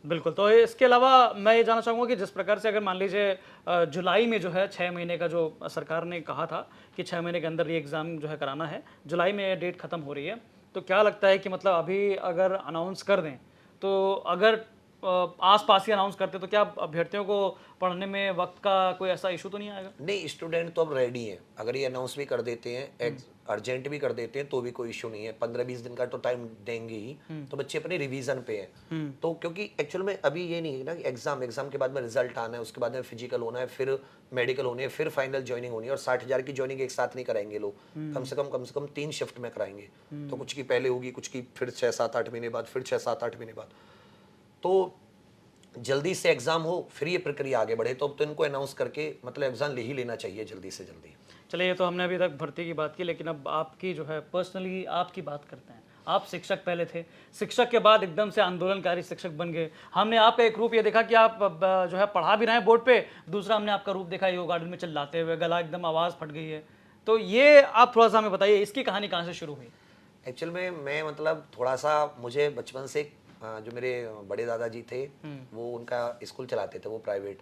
बिल्कुल। तो इसके अलावा मैं ये जानना चाहूँगा कि जिस प्रकार से अगर मान लीजिए जुलाई में जो है 6 महीने का जो सरकार ने कहा था कि 6 महीने के अंदर ये एग्ज़ाम जो है कराना है, जुलाई में डेट ख़त्म हो रही है, तो क्या लगता है कि मतलब अभी अगर अनाउंस कर दें तो अगर आस पास ही अनाउंस करते तो क्या अभ्यर्थियों को पढ़ने में वक्त का कोई ऐसा इशू तो नहीं आएगा? नहीं, स्टूडेंट तो अब रेडी है, अगर ये अनाउंस भी कर देते हैं, अर्जेंट भी कर देते हैं तो भी कोई इशू नहीं है। 15-20 दिन का तो टाइम देंगे ही, तो बच्चे अपने रिवीजन पे हैं। तो क्योंकि एक्चुअल में अभी ये नहीं है ना कि एग्जाम के बाद में रिजल्ट आना है, उसके बाद में फिजिकल होना है, फिर मेडिकल होनी है, फिर फाइनल ज्वाइनिंग होनी है, और 60,000 की ज्वाइनिंग एक साथ नहीं कराएंगे लोग, कम से कम 3 शिफ्ट में कराएंगे। तो कुछ की पहले होगी, कुछ की फिर 6-7-8 महीने बाद, फिर 6-7-8 महीने बाद। तो जल्दी से एग्जाम हो, फिर ये प्रक्रिया आगे बढ़े। तो अब तो इनको अनाउंस करके मतलब एग्जाम ले ही लेना चाहिए जल्दी से जल्दी। चलिए, ये तो हमने अभी तक भर्ती की बात की, लेकिन अब आपकी जो है पर्सनली आपकी बात करते हैं। आप शिक्षक पहले थे, शिक्षक के बाद एकदम से आंदोलनकारी शिक्षक बन गए। हमने आपका एक रूप ये देखा कि आप जो है पढ़ा भी रहे हैं बोर्ड पे, दूसरा हमने आपका रूप देखा यो गार्डन में चिल्लाते हुए, गला एकदम आवाज़ फट गई है। तो ये आप थोड़ा सा हमें बताइए, इसकी कहानी कहाँ से शुरू हुई? एक्चुअल में मैं मतलब थोड़ा सा, मुझे बचपन से जो मेरे बड़े दादाजी थे वो उनका स्कूल चलाते थे, वो प्राइवेट।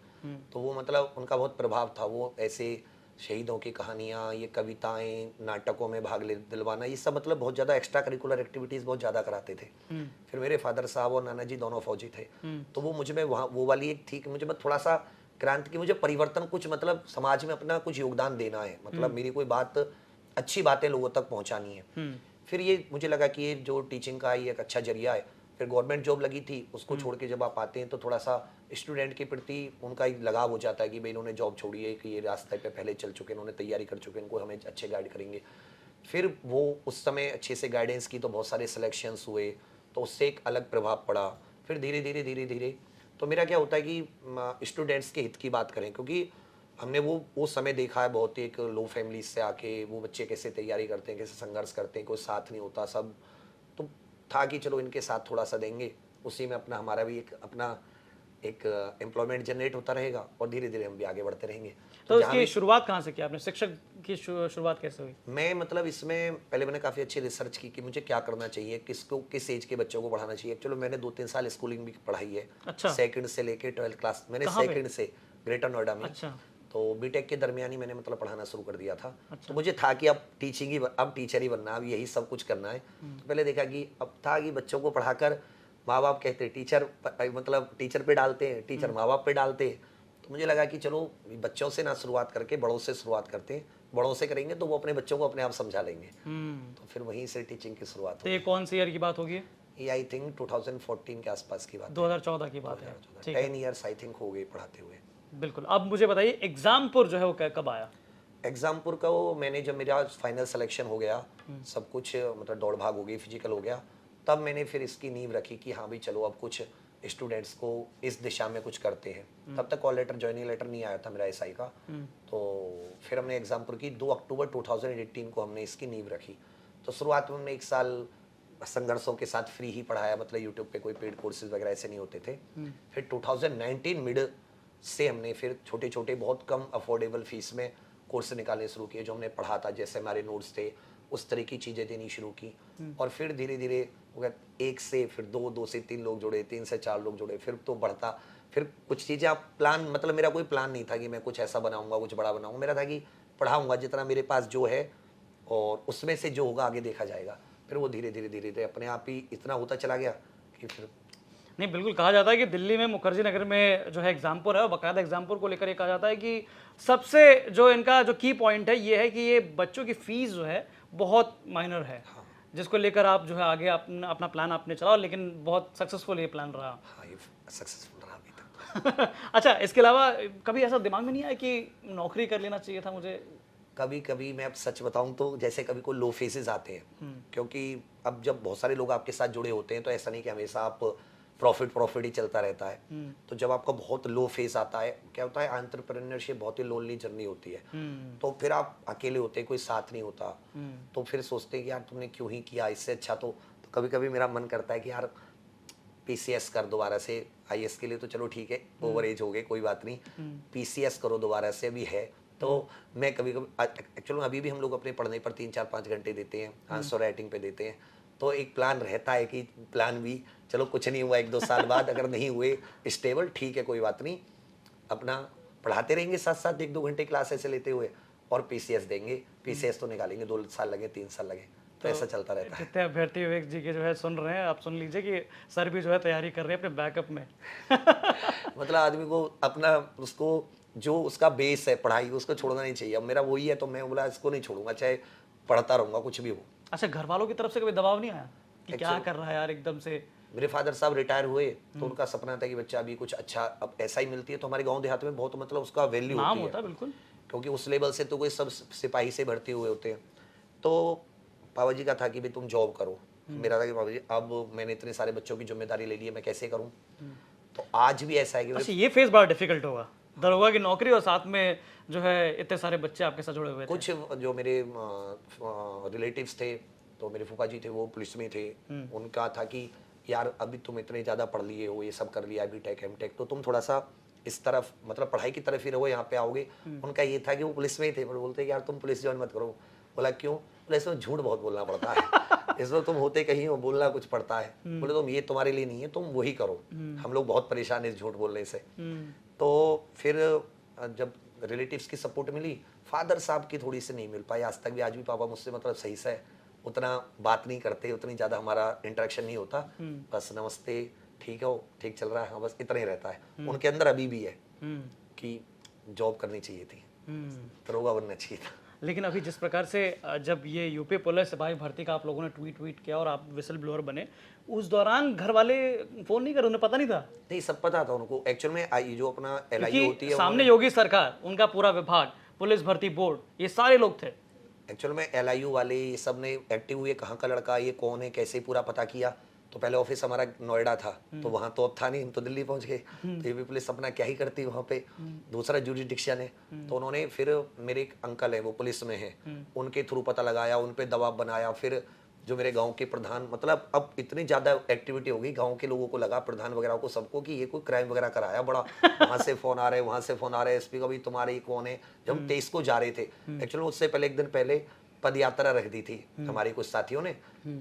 तो वो मतलब उनका बहुत प्रभाव था। वो ऐसे शहीदों की कहानियाँ, ये कविताएं, नाटकों में भाग ले दिलवाना, ये सब मतलब बहुत ज़्यादा एक्स्ट्रा करिकुलर एक्टिविटीज़ बहुत ज़्यादा कराते थे। फिर मेरे फादर साहब और नाना जी दोनों फौजी थे, तो वो मुझ में वहाँ वो वाली एक थी कि मुझे थोड़ा सा क्रांति की, मुझे परिवर्तन, कुछ मतलब समाज में अपना कुछ योगदान देना है, मतलब मेरी कोई बात, अच्छी बातें लोगों तक पहुँचानी है। फिर ये मुझे लगा कि ये जो टीचिंग का ये एक अच्छा जरिया है। फिर गवर्नमेंट जॉब लगी थी, उसको छोड़ के जब आप आते हैं तो थोड़ा सा स्टूडेंट के प्रति उनका एक लगाव हो जाता है कि भाई इन्होंने जॉब छोड़ी है, कि ये रास्ते पे पहले चल चुके, इन्होंने तैयारी कर चुके, इनको हमें अच्छे गाइड करेंगे। फिर वो उस समय अच्छे से गाइडेंस की, तो बहुत सारे सिलेक्शंस हुए, तो उससे एक अलग प्रभाव पड़ा। फिर धीरे धीरे तो मेरा क्या होता है कि स्टूडेंट्स के हित की बात करें, क्योंकि हमने वो समय देखा है बहुत ही, एक लो फैमिली से आके वो बच्चे कैसे तैयारी करते हैं, कैसे संघर्ष करते हैं, कोई साथ नहीं होता, सब तो था कि चलो इनके साथ थोड़ा सा देंगे, उसी में अपना हमारा भी एक एम्प्लॉयमेंट जनरेट होता रहेगा, और धीरे धीरे हम भी आगे बढ़ते रहेंगे। तो इसकी शुरुआत कहाँ से की आपने? शिक्षक की शुरुआत कैसे हुई? मैं मतलब इसमें पहले मैंने काफ़ी अच्छी रिसर्च की कि मुझे क्या करना चाहिए, किसको किस एज के बच्चों को पढ़ाना चाहिए। चलो मैंने 2-3 साल स्कूलिंग भी पढ़ाई है। अच्छा। सेकंड से लेके 12th क्लास मैंने सेकंड से ग्रेटर नोएडा में। अच्छा। तो बीटेक के दरमियान ही मैंने मतलब पढ़ाना शुरू कर दिया था। तो मुझे था कि अब टीचर ही बनना, अब यही सब कुछ करना है। तो पहले देखा कि अब था कि बच्चों को पढ़ाकर माँ बाप कहते टीचर, मतलब टीचर पे डालते हैं, टीचर माँ बाप पे डालते हैं। तो मुझे लगा कि चलो बच्चों से ना शुरुआत करके बड़ों से शुरुआत करते हैं, बड़ों से करेंगे तो वो अपने बच्चों को अपने आप समझा लेंगे। तो फिर वहीं से टीचिंग की शुरुआत तो ये कौन सी ईयर की बात होगी? ये आई थिंक 2014 के आसपास की बात, 2014 की बात है। 10 ईयर्स आई थिंक हो गए पढ़ाते हुए। बिल्कुल। अब मुझे बताइए एग्जामपुर जो है वो कब आया? एग्जामपुर का वो मैंने जब मेरा फाइनल सिलेक्शन हो गया, सब कुछ मतलब दौड़ भाग हो गई, फिजिकल हो गया, तब मैंने फिर इसकी नींव रखी कि हाँ भाई चलो अब कुछ स्टूडेंट्स को इस दिशा में कुछ करते हैं। तब तक कॉल लेटर, ज्वाइनिंग लेटर नहीं आया था मेरा एसआई का। तो फिर हमने एग्जामपुर की 2 अक्टूबर 2018 को हमने इसकी नींव रखी। तो शुरुआत में हमने 1 साल संघर्षों के साथ फ्री ही पढ़ाया, मतलब यूट्यूब पे कोई पेड कोर्सेज वगैरह ऐसे नहीं होते थे। फिर 2019 मिड से हमने फिर छोटे छोटे बहुत कम अफोर्डेबल फीस में कोर्स निकालने शुरू किए, जो हमने पढ़ा था, जैसे हमारे नोट्स थे उस तरह की चीज़ें देनी शुरू की। और फिर धीरे धीरे 1 से फिर 2, 2 से 3 लोग जुड़े, 3 से 4 लोग जुड़े, फिर तो बढ़ता। फिर कुछ चीज़ें आप प्लान, मतलब मेरा कोई प्लान नहीं था कि मैं कुछ ऐसा बनाऊंगा, कुछ बड़ा बनाऊंगा। मेरा था कि पढ़ाऊंगा जितना मेरे पास जो है, और उसमें से जो होगा आगे देखा जाएगा। फिर वो धीरे धीरे अपने आप ही इतना होता चला गया कि फिर नहीं, बिल्कुल कहा जाता है कि दिल्ली में मुखर्जी नगर में जो है एग्जामपुर है, बाकायदा एग्जामपुर को लेकर ये कहा जाता है कि सबसे जो इनका जो की पॉइंट है ये है कि ये बच्चों की फीस जो है बहुत माइनर है। हाँ। जिसको लेकर आप जो है आगे अपना प्लान आपने चलाओ, लेकिन बहुत सक्सेसफुल ये प्लान रहा। हाँ, ये सक्सेसफुल रहा अभी तक। अच्छा, इसके अलावा कभी ऐसा दिमाग में नहीं आया कि नौकरी कर लेना चाहिए था मुझे? कभी कभी मैं अब सच बताऊं तो जैसे कभी कोई लो फेजेस आते हैं, क्योंकि अब जब बहुत सारे लोग आपके साथ जुड़े होते हैं तो ऐसा नहीं कि हमेशा आप प्रॉफिट ही चलता रहता है। तो जब आपका बहुत लो फेज आता है, क्या होता है, एंटरप्रेन्योरशिप बहुत ही लोनली जर्नी होती है। तो फिर आप अकेले होते हैं, कोई साथ नहीं होता। तो फिर सोचते हैं कि यार तुमने क्यों ही किया, इससे अच्छा तो कभी कभी मेरा मन करता है कि यार पीसीएस कर दोबारा से। आईएएस के लिए तो चलो ठीक है, ओवर एज हो गए, कोई बात नहीं, पीसीएस करो दोबारा से, अभी है। तो मैं कभी कभी एक्चुअली अभी भी हम लोग अपने पढ़ने पर 3-4-5 घंटे देते हैं, आंसर राइटिंग पे देते हैं। तो एक प्लान रहता है कि प्लान भी चलो कुछ नहीं हुआ 1-2 साल बाद अगर नहीं हुए स्टेबल, ठीक है कोई बात नहीं, अपना पढ़ाते रहेंगे साथ साथ 1-2 घंटे क्लास ऐसे लेते हुए, और पीसीएस देंगे। पीसीएस तो निकालेंगे, 2 साल लगे 3 साल लगे, तो ऐसा चलता रहता है। जितने अभ्यर्थी विवेक जी के जो है सुन रहे हैं, आप सुन लीजिए कि सर भी जो है तैयारी कर रहे हैं अपने बैकअप में। मतलब आदमी को अपना उसको जो उसका बेस है पढ़ाई उसको छोड़ना नहीं चाहिए। अब मेरा वही है तो मैं बोला इसको नहीं छोड़ूंगा, चाहे पढ़ता रहूंगा कुछ भी हो। अच्छा, घर वालों की तरफ से कभी दबाव नहीं आया कि क्या कर रहा है यार एकदम से? मेरे फादर साहब रिटायर हुए तो उनका सपना था कि बच्चा अभी कुछ अच्छा, अब ऐसा ही मिलती है तो हमारे गांव देहात में बहुत मतलब उसका वैल्यू नाम होती होता है, है बिल्कुल। क्योंकि उस लेवल से तो कोई सब सिपाही से भर्ती हुए होते हैं। तो पापा जी का था कि भाई तुम जॉब करो, मेरा था कि पापा जी अब मैंने इतने सारे बच्चों की जिम्मेदारी ले ली है, मैं कैसे करूं। तो आज भी ऐसा है कि अच्छा, ये फेज बड़ा डिफिकल्ट होगा, दरोगा की नौकरी और साथ में जो है इतने सारे बच्चे आपके साथ जुड़े हुए थे। कुछ जो मेरे रिलेटिव्स थे, तो मेरे फूफा जी थे वो पुलिस में थे, उनका था कि यार अभी तुम इतने ज़्यादा पढ़ लिए हो, ये सब कर लिया अभी टेक एम टेक, तो तुम थोड़ा सा इस तरफ मतलब पढ़ाई की तरफ ही रहो, यहाँ पे आओगे। उनका ये था कि वो पुलिस में ही थे, पर बोलते यार तुम पुलिस ज्वाइन मत करो। बोला क्यों? बोला इसमें झूठ बहुत बोलना पड़ता है, इसमें तुम होते कहीं हो, बोलना कुछ पड़ता है। बोले तुम ये तुम्हारे लिए नहीं है, तुम वही करो, हम लोग बहुत परेशान है झूठ बोलने से। तो फिर जब रिलेटिव्स की सपोर्ट मिली, फादर साहब की थोड़ी सी नहीं मिल पाई आज तक भी। आज भी पापा मुझसे मतलब सही से उतना बात नहीं करते, उतनी ज़्यादा हमारा इंटरेक्शन नहीं होता, बस नमस्ते, ठीक हो, ठीक चल रहा है, हाँ बस इतना ही रहता है। उनके अंदर अभी भी है कि जॉब करनी चाहिए थी, दरोगा बनना चाहिए था। लेकिन अभी जिस प्रकार से जब ये यूपी पुलिस सिपाही भर्ती का आप लोगों ने ट्वीट किया और आप विसल ब्लोअर बने, उस दौरान घर वाले फोन नहीं कर, उन्हें पता नहीं था? नहीं, सब पता था उनको। एक्चुअल में जो अपना LIU होती है, सामने योगी सरकार, उनका पूरा विभाग, पुलिस भर्ती बोर्ड, ये सारे लोग थे। एक्चुअल में LIU वाले ये सब ने एक्टिव हुए, कहाँ का लड़का, ये कौन है, कैसे पूरा पता किया। तो पहले ऑफिस हमारा नोएडा था, तो वहाँ तो अब था नहीं, हम तो दिल्ली पहुँच गए। तो ये भी पुलिस अपना क्या ही करती वहाँ पे, दूसरा जुरिडिक्शन है। तो उन्होंने फिर मेरे एक अंकल है वो पुलिस में है, उनके थ्रू पता लगाया, उन पे दबाव बनाया। फिर जो मेरे गांव के प्रधान, मतलब अब इतनी ज़्यादा एक्टिविटी हो गई, गांव के लोगों को लगा, प्रधान वगैरह को, सबको, कि ये कोई क्राइम वगैरह कराया बड़ा। वहाँ से फ़ोन आ रहे हैं, वहाँ से फ़ोन आ रहे हैं, SP का भी तुम्हारे कौन है। जब हम 23 को जा रहे थे, एक्चुअली उससे पहले एक दिन पहले पद यात्रा रख दी थी हमारी कुछ साथियों ने।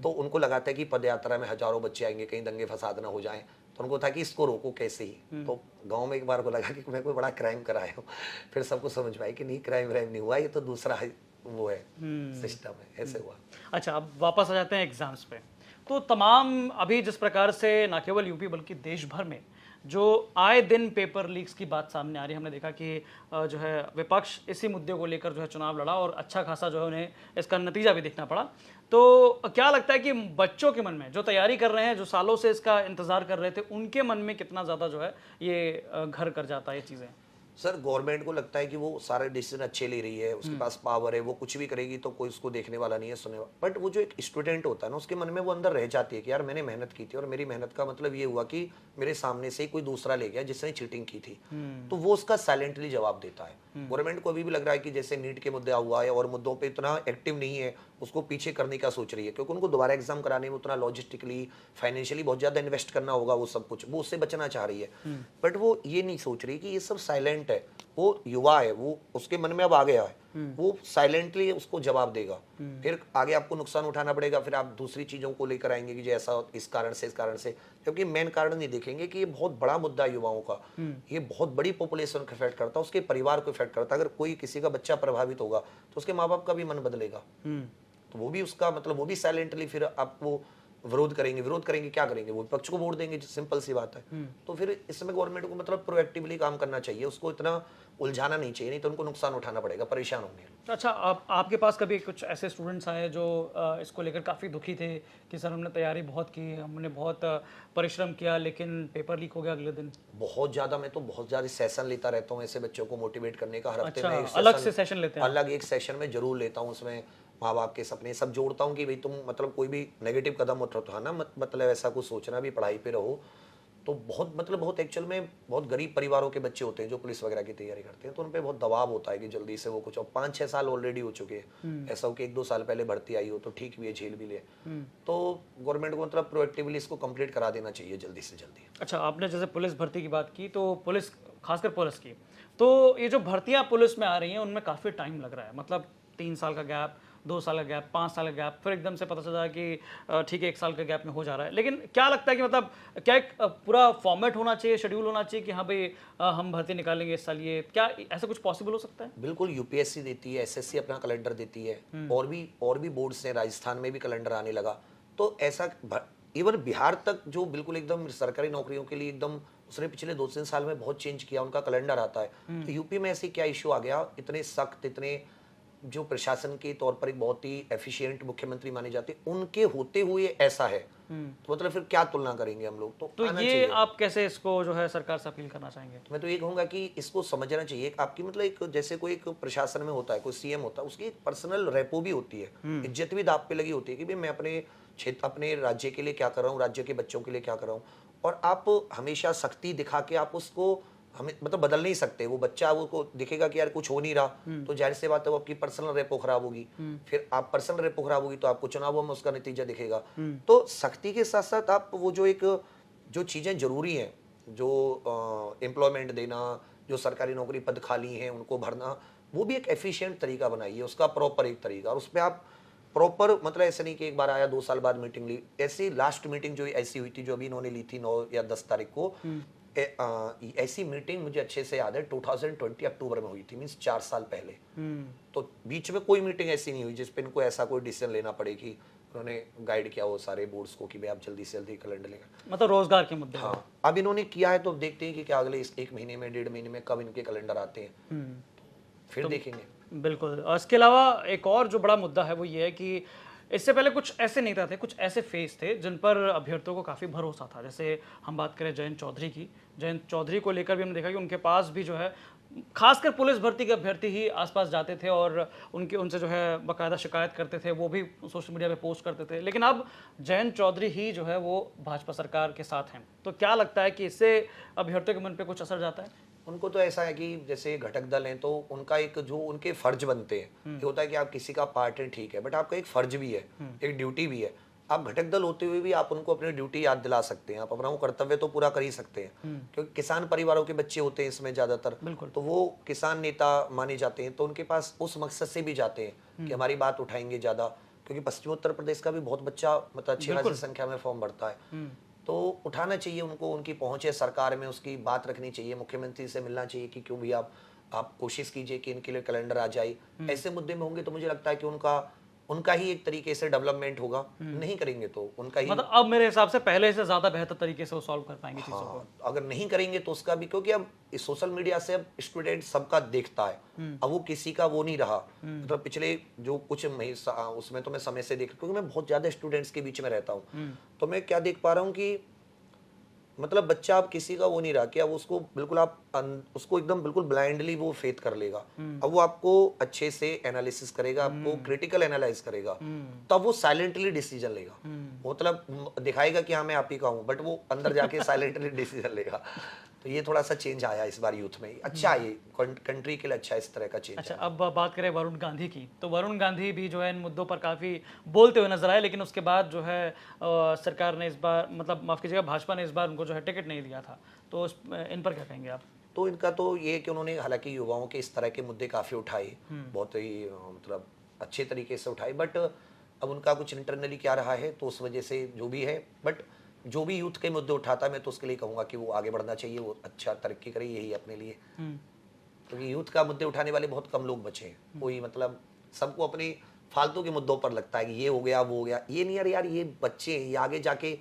तो उनको लगा था कि पद यात्रा में हजारों बच्चे आएंगे, कहीं दंगे फसाद ना हो जाएं, तो उनको था कि इसको रोको कैसे ही। तो गांव में एक बार को लगा कि मैं कोई बड़ा क्राइम कराया हूँ। फिर सबको समझ में आई कि नहीं, क्राइम व्राइम नहीं हुआ, ये तो दूसरा वो है, सिस्टम है, ऐसे हुआ। अच्छा, अब वापस आ जाते हैं एग्जाम्स पे। तो तमाम अभी जिस प्रकार से न केवल यूपी बल्कि देश भर में जो आए दिन पेपर लीक्स की बात सामने आ रही है, हमने देखा कि जो है विपक्ष इसी मुद्दे को लेकर जो है चुनाव लड़ा और अच्छा खासा जो है उन्हें इसका नतीजा भी देखना पड़ा। तो क्या लगता है कि बच्चों के मन में, जो तैयारी कर रहे हैं, जो सालों से इसका इंतजार कर रहे थे, उनके मन में कितना ज़्यादा जो है ये घर कर जाता है ये चीज़ें? सर, गवर्नमेंट को लगता है कि वो सारे डिसीजन अच्छे ले रही है, उसके पास पावर है, वो कुछ भी करेगी तो कोई उसको देखने वाला नहीं है, सुनने वाला। बट वो जो एक स्टूडेंट होता है ना, उसके मन में वो अंदर रह जाती है कि यार मैंने मेहनत की थी, और मेरी मेहनत का मतलब ये हुआ कि मेरे सामने से कोई दूसरा ले गया जिसने चीटिंग की थी। तो वो उसका साइलेंटली जवाब देता है। गवर्नमेंट को अभी भी लग रहा है कि जैसे नीट के मुद्दे हुआ है और मुद्दों पे इतना एक्टिव नहीं है, उसको पीछे करने का सोच रही है, क्योंकि उनको दोबारा एग्जाम कराने में उतना लॉजिस्टिकली, फाइनेंशियली बहुत ज्यादा इन्वेस्ट करना होगा, वो सब कुछ वो उससे बचना चाह रही है। बट वो ये नहीं सोच रही कि ये सब साइलेंट है, वो युवा है, वो उसके मन में अब आ गया है, वो साइलेंटली उसको जवाब देगा। फिर आगे आपको नुकसान उठाना पड़ेगा, फिर आप दूसरी चीजों को लेकर आएंगे कि जैसा इस कारण से, क्योंकि मेन कारण नहीं देखेंगे कि ये बहुत बड़ा मुद्दा है युवाओं का, ये बहुत बड़ी पॉपुलेशन को इफेक्ट करता है, उसके परिवार को इफेक्ट करता है। अगर कोई किसी का बच्चा प्रभावित होगा तो उसके माँ बाप का भी मन बदलेगा, तो वो भी उसका मतलब वो भी साइलेंटली फिर आपको विरोध करेंगे क्या करेंगे, वो विपक्ष को वोट देंगे, सिंपल सी बात है। तो फिर इसमें गवर्नमेंट को मतलब प्रोएक्टिवली काम करना चाहिए, उसको इतना उलझाना नहीं चाहिए, नहीं तो उनको नुकसान उठाना पड़ेगा, परेशान होंगे। अच्छा, आपके पास कभी कुछ ऐसे स्टूडेंट्स आए जो इसको लेकर काफ़ी दुखी थे कि सर हमने तैयारी बहुत की, हमने बहुत परिश्रम किया, लेकिन पेपर लीक हो गया अगले दिन? बहुत ज़्यादा, मैं तो बहुत ज़्यादा सेशन लेता रहता हूँ ऐसे बच्चों को मोटिवेट करने का। हर हफ्ते में अलग से सेशन लेते हैं? अलग एक सेशन में जरूर लेता हूँ, उसमें माँ बाप के सपने सब जोड़ता हूँ कि भाई तुम मतलब कोई भी नेगेटिव कदम मत उठाना, मतलब ऐसा कुछ सोचना भी, पढ़ाई पे रहो। तो बहुत एक्चुअल में बहुत गरीब परिवारों के बच्चे होते हैं जो पुलिस वगैरह की तैयारी करते हैं, तो उन पे बहुत दबाव होता है कि जल्दी से वो कुछ, और 5-6 साल ऑलरेडी हो चुके हैं, ऐसा हो कि 1-2 साल पहले भर्ती आई हो तो ठीक भी है, झेल भी ले। तो गवर्नमेंट को मतलब प्रोएक्टिवली इसको कंप्लीट करा देना चाहिए जल्दी से जल्दी। अच्छा, आपने जैसे पुलिस भर्ती की बात की, तो पुलिस, खासकर पुलिस की, तो ये जो भर्तियां पुलिस में आ रही हैं उनमें काफ़ी टाइम लग रहा है, मतलब 3 साल का गैप, 2 साल का गैप, 5 साल का गैप, फिर एकदम से पता चला कि ठीक है 1 साल का गैप में हो जा रहा है। लेकिन क्या लगता है कि मतलब क्या एक पूरा फॉर्मेट होना चाहिए, शेड्यूल होना चाहिए कि हाँ भाई हम भर्ती निकालेंगे इस साल, ये क्या ऐसा कुछ पॉसिबल हो सकता है? बिल्कुल, यूपीएससी देती है, एसएससी अपना कैलेंडर देती है, और भी बोर्ड्स हैं, राजस्थान में भी कैलेंडर आने लगा। तो ऐसा इवन बिहार तक जो बिल्कुल एकदम सरकारी नौकरियों के लिए एकदम उसने पिछले 2-3 साल में बहुत चेंज किया, उनका कैलेंडर आता है। तो यूपी में ऐसे क्या इश्यू आ गया, इतने सख्त, इतने जो प्रशासन के तौर पर एक बहुत ही एफिशिएंट मुख्यमंत्री माने जाते, उनके होते हुए ऐसा है, तो मतलब फिर क्या तुलना करेंगे हम लोग? तो आना ये चाहिए। आप कैसे इसको जो है सरकार से अपील करना चाहेंगे? मैं तो ये कहूंगा कि इसको समझना चाहिए। आपकी मतलब एक जैसे कोई एक प्रशासन में होता है, कोई सीएम होता है, उसकी एक पर्सनल रेपो भी होती है, इज्जत भी दांव पे लगी होती है कि भाई मैं अपने क्षेत्र, अपने राज्य के लिए क्या कर रहा हूँ, राज्य के बच्चों के लिए क्या कर रहा हूँ। और आप हमेशा सख्ती दिखा के आप उसको हमें मतलब बदल नहीं सकते। वो बच्चा वो को दिखेगा कि यार कुछ हो नहीं रहा, तो जाहिर सी बात है वो आपकी पर्सनल रेपो खराब होगी। फिर आप पर्सनल रेपो खराब होगी तो आपको चुनावों में उसका नतीजा दिखेगा। तो सख्ती के साथ साथ आप वो जो चीजें जरूरी हैं, जो एम्प्लॉयमेंट देना, जो सरकारी नौकरी पद खाली हैं उनको भरना, वो भी एक एफिशिएंट तरीका बनाइए, उसका प्रॉपर एक तरीका। और उसमें आप प्रॉपर मतलब ऐसे नहीं कि एक बार आया 2 साल बाद मीटिंग ली। ऐसी लास्ट मीटिंग जो ऐसी हुई थी, जो अभी इन्होंने ली थी 9 या 10 तारीख को, ऐसी मीटिंग मुझे अच्छे से याद है 2020 अक्टूबर में हुई थी, मीन्स 4 साल पहले। तो बीच में कोई मीटिंग ऐसी नहीं हुई जिसपे इनको ऐसा कोई डिसीजन लेना पड़े कि उन्होंने गाइड किया वो सारे बोर्ड्स को कि भाई आप जल्दी से जल्दी कैलेंडर लेकर। मतलब रोजगार के मुद्दे। हाँ, अब इन्होंने किया है तो अब देखते हैं कि क्या अगले इस 1 महीने में, 1.5 महीने में कब इनके कैलेंडर आते हैं, फिर देखेंगे। बिल्कुल। और इसके अलावा एक और जो बड़ा मुद्दा है वो ये है कि इससे पहले कुछ ऐसे नेता थे, कुछ ऐसे फेस थे जिन पर अभ्यर्थियों को काफ़ी भरोसा था। जैसे हम बात करें जयंत चौधरी की, जयंत चौधरी को लेकर भी हमने देखा कि उनके पास भी जो है खासकर पुलिस भर्ती के अभ्यर्थी ही आसपास जाते थे और उनसे जो है बाकायदा शिकायत करते थे, वो भी सोशल मीडिया पे पोस्ट करते थे। लेकिन अब जयंत चौधरी ही जो है वो भाजपा सरकार के साथ हैं। तो क्या लगता है कि इससे अभ्यर्थियों के मन पे कुछ असर जाता है? उनको तो ऐसा है कि जैसे घटक दल हैं तो उनका एक जो उनके फर्ज बनते हैं, ये होता है कि आप किसी का पार्ट हैं ठीक है, बट आपका एक फर्ज भी है, एक ड्यूटी भी है। आप घटक दल होते हुए भी आप उनको अपनी ड्यूटी याद दिला सकते हैं, आप अपना वो कर्तव्य तो पूरा कर ही सकते हैं। क्योंकि किसान परिवारों के बच्चे होते हैं इसमें ज्यादातर, तो वो किसान नेता माने जाते हैं, तो उनके पास उस मकसद से भी जाते हैं कि हमारी बात उठाएंगे ज्यादा। क्योंकि पश्चिमी उत्तर प्रदेश का भी बहुत बच्चा मतलब अच्छी खासी संख्या में फॉर्म भरता है, तो उठाना चाहिए उनको, उनकी पहुंच है सरकार में, उसकी बात रखनी चाहिए, मुख्यमंत्री से मिलना चाहिए कि क्यों भी आप कोशिश कीजिए कि इनके लिए कैलेंडर आ जाए। ऐसे मुद्दे में होंगे तो मुझे लगता है कि उनका ही एक तरीके से डेवलपमेंट होगा। नहीं करेंगे तो उनका ही मतलब अब मेरे हिसाब से पहले से ज्यादा बेहतर तरीके से वो सॉल्व कर पाएंगे चीजों को। अगर नहीं करेंगे तो उसका भी, क्योंकि अब इस सोशल मीडिया से अब स्टूडेंट सबका देखता है, अब वो किसी का वो नहीं रहा। मतलब पिछले जो कुछ उसमें तो मैं समय से देख, क्योंकि मैं बहुत ज्यादा स्टूडेंट्स के बीच में रहता हूँ, तो मैं क्या देख पा रहा हूँ कि मतलब बच्चा अब किसी का वो नहीं रहा कि अब उसको बिल्कुल उसको एकदम बिल्कुल ब्लाइंडली वो फेथ कर लेगा। अब वो आपको अच्छे से एनालिसिस करेगा, आपको क्रिटिकल एनालाइज करेगा, तब वो साइलेंटली डिसीजन लेगा। मतलब दिखाएगा कि हाँ मैं आप ही का हूँ, बट वो अंदर जाके साइलेंटली डिसीजन लेगा। तो ये थोड़ा सा चेंज आया इस बार यूथ में, अच्छा है, ये कंट्री के लिए अच्छा इस तरह का चेंज। अच्छा, अब बात करें वरुण गांधी की, तो वरुण गांधी भी जो है इन मुद्दों पर काफ़ी बोलते हुए नजर आए, लेकिन उसके बाद जो है सरकार ने इस बार, मतलब माफ़ कीजिएगा, भाजपा ने इस बार उनको जो है टिकट नहीं दिया था। तो इन पर क्या कहेंगे आप? तो इनका तो ये कि उन्होंने हालांकि युवाओं के इस तरह के मुद्दे काफ़ी उठाए, बहुत ही मतलब अच्छे तरीके से उठाए, बट अब उनका कुछ इंटरनली क्या रहा है तो उस वजह से जो भी है, बट जो भी यूथ के मुद्दे उठाता है मैं तो उसके लिए कहूँगा कि वो आगे बढ़ना चाहिए, वो अच्छा तरक्की करे, यही अपने लिए। क्योंकि यूथ का मुद्दे उठाने वाले बहुत कम लोग बचे हैं। कोई मतलब सबको अपने फालतू के मुद्दों पर लगता है कि ये हो गया वो हो गया, ये नहीं यार ये बच्चे हैं, ये आगे जाके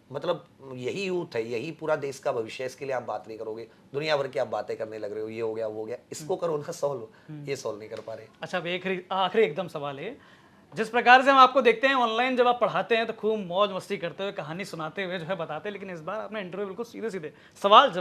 मतलब यही यूथ है, यही पूरा देश का भविष्य है। इसके लिए आप बात नहीं करोगे, दुनिया भर की आप बातें करने लग रहे हो, ये हो गया वो हो गया, इसको करो ना सॉल्व, ये सॉल्व नहीं कर पा रहे। अच्छा, अब एक आखिरी एकदम सवाल है, जिस प्रकार से हम आपको देखते हैं ऑनलाइन जब आप पढ़ाते हैं तो खूब मौज मस्ती करते हुए, कहानी सुनाते हुए जो है बताते हैं, लेकिन इस बार आपने इंटरव्यू बिल्कुल सीधे सीधे सवाल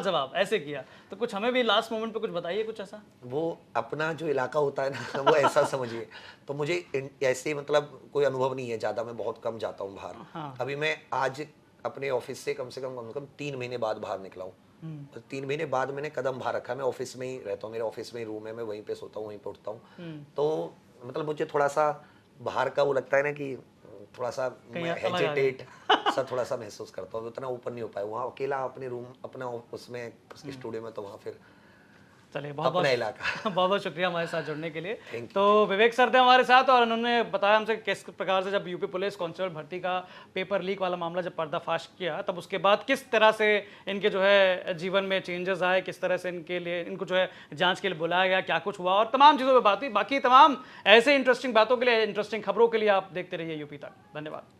जवाब ऐसे किया, तो कुछ हमें भी लास्ट मोमेंट पे कुछ बताइए, कुछ ऐसा। वो अपना जो इलाका होता है ना वो ऐसा समझिए। तो मुझे ऐसे मतलब कोई अनुभव नहीं है ज़्यादा, मैं बहुत कम जाता हूँ बाहर। हाँ। अभी मैं आज अपने ऑफिस से कम से कम 3 महीने बाद बाहर निकला हूँ। तो 3 महीने बाद मैंने कदम बाहर रखा। मैं ऑफिस में ही रहता हूँ, मेरे ऑफिस में ही रूम है, मैं वहीं पे सोता हूँ, वहीं पे उठता हूँ। तो मतलब मुझे थोड़ा सा बाहर का वो लगता है ना कि थोड़ा सा हेजिटेट सा थोड़ा सा महसूस करता हूँ, उतना ऊपर नहीं हो पाया। वहाँ अकेला अपने रूम अपना उसमें उसके स्टूडियो में, तो वहाँ फिर चलिए बहुत अपना इलाका। बहुत बहुत शुक्रिया हमारे साथ जुड़ने के लिए। Thank you. तो विवेक सर थे हमारे साथ और उन्होंने बताया हमसे किस प्रकार से जब यूपी पुलिस कांस्टेबल भर्ती का पेपर लीक वाला मामला जब पर्दाफाश किया तब उसके बाद किस तरह से इनके जो है जीवन में चेंजेस आए, किस तरह से इनके लिए इनको जो है जांच के लिए बुलाया गया, क्या कुछ हुआ और तमाम चीज़ों पर बात हुई। बाकी तमाम ऐसे इंटरेस्टिंग बातों के लिए, इंटरेस्टिंग खबरों के लिए आप देखते रहिए यूपी तक। धन्यवाद।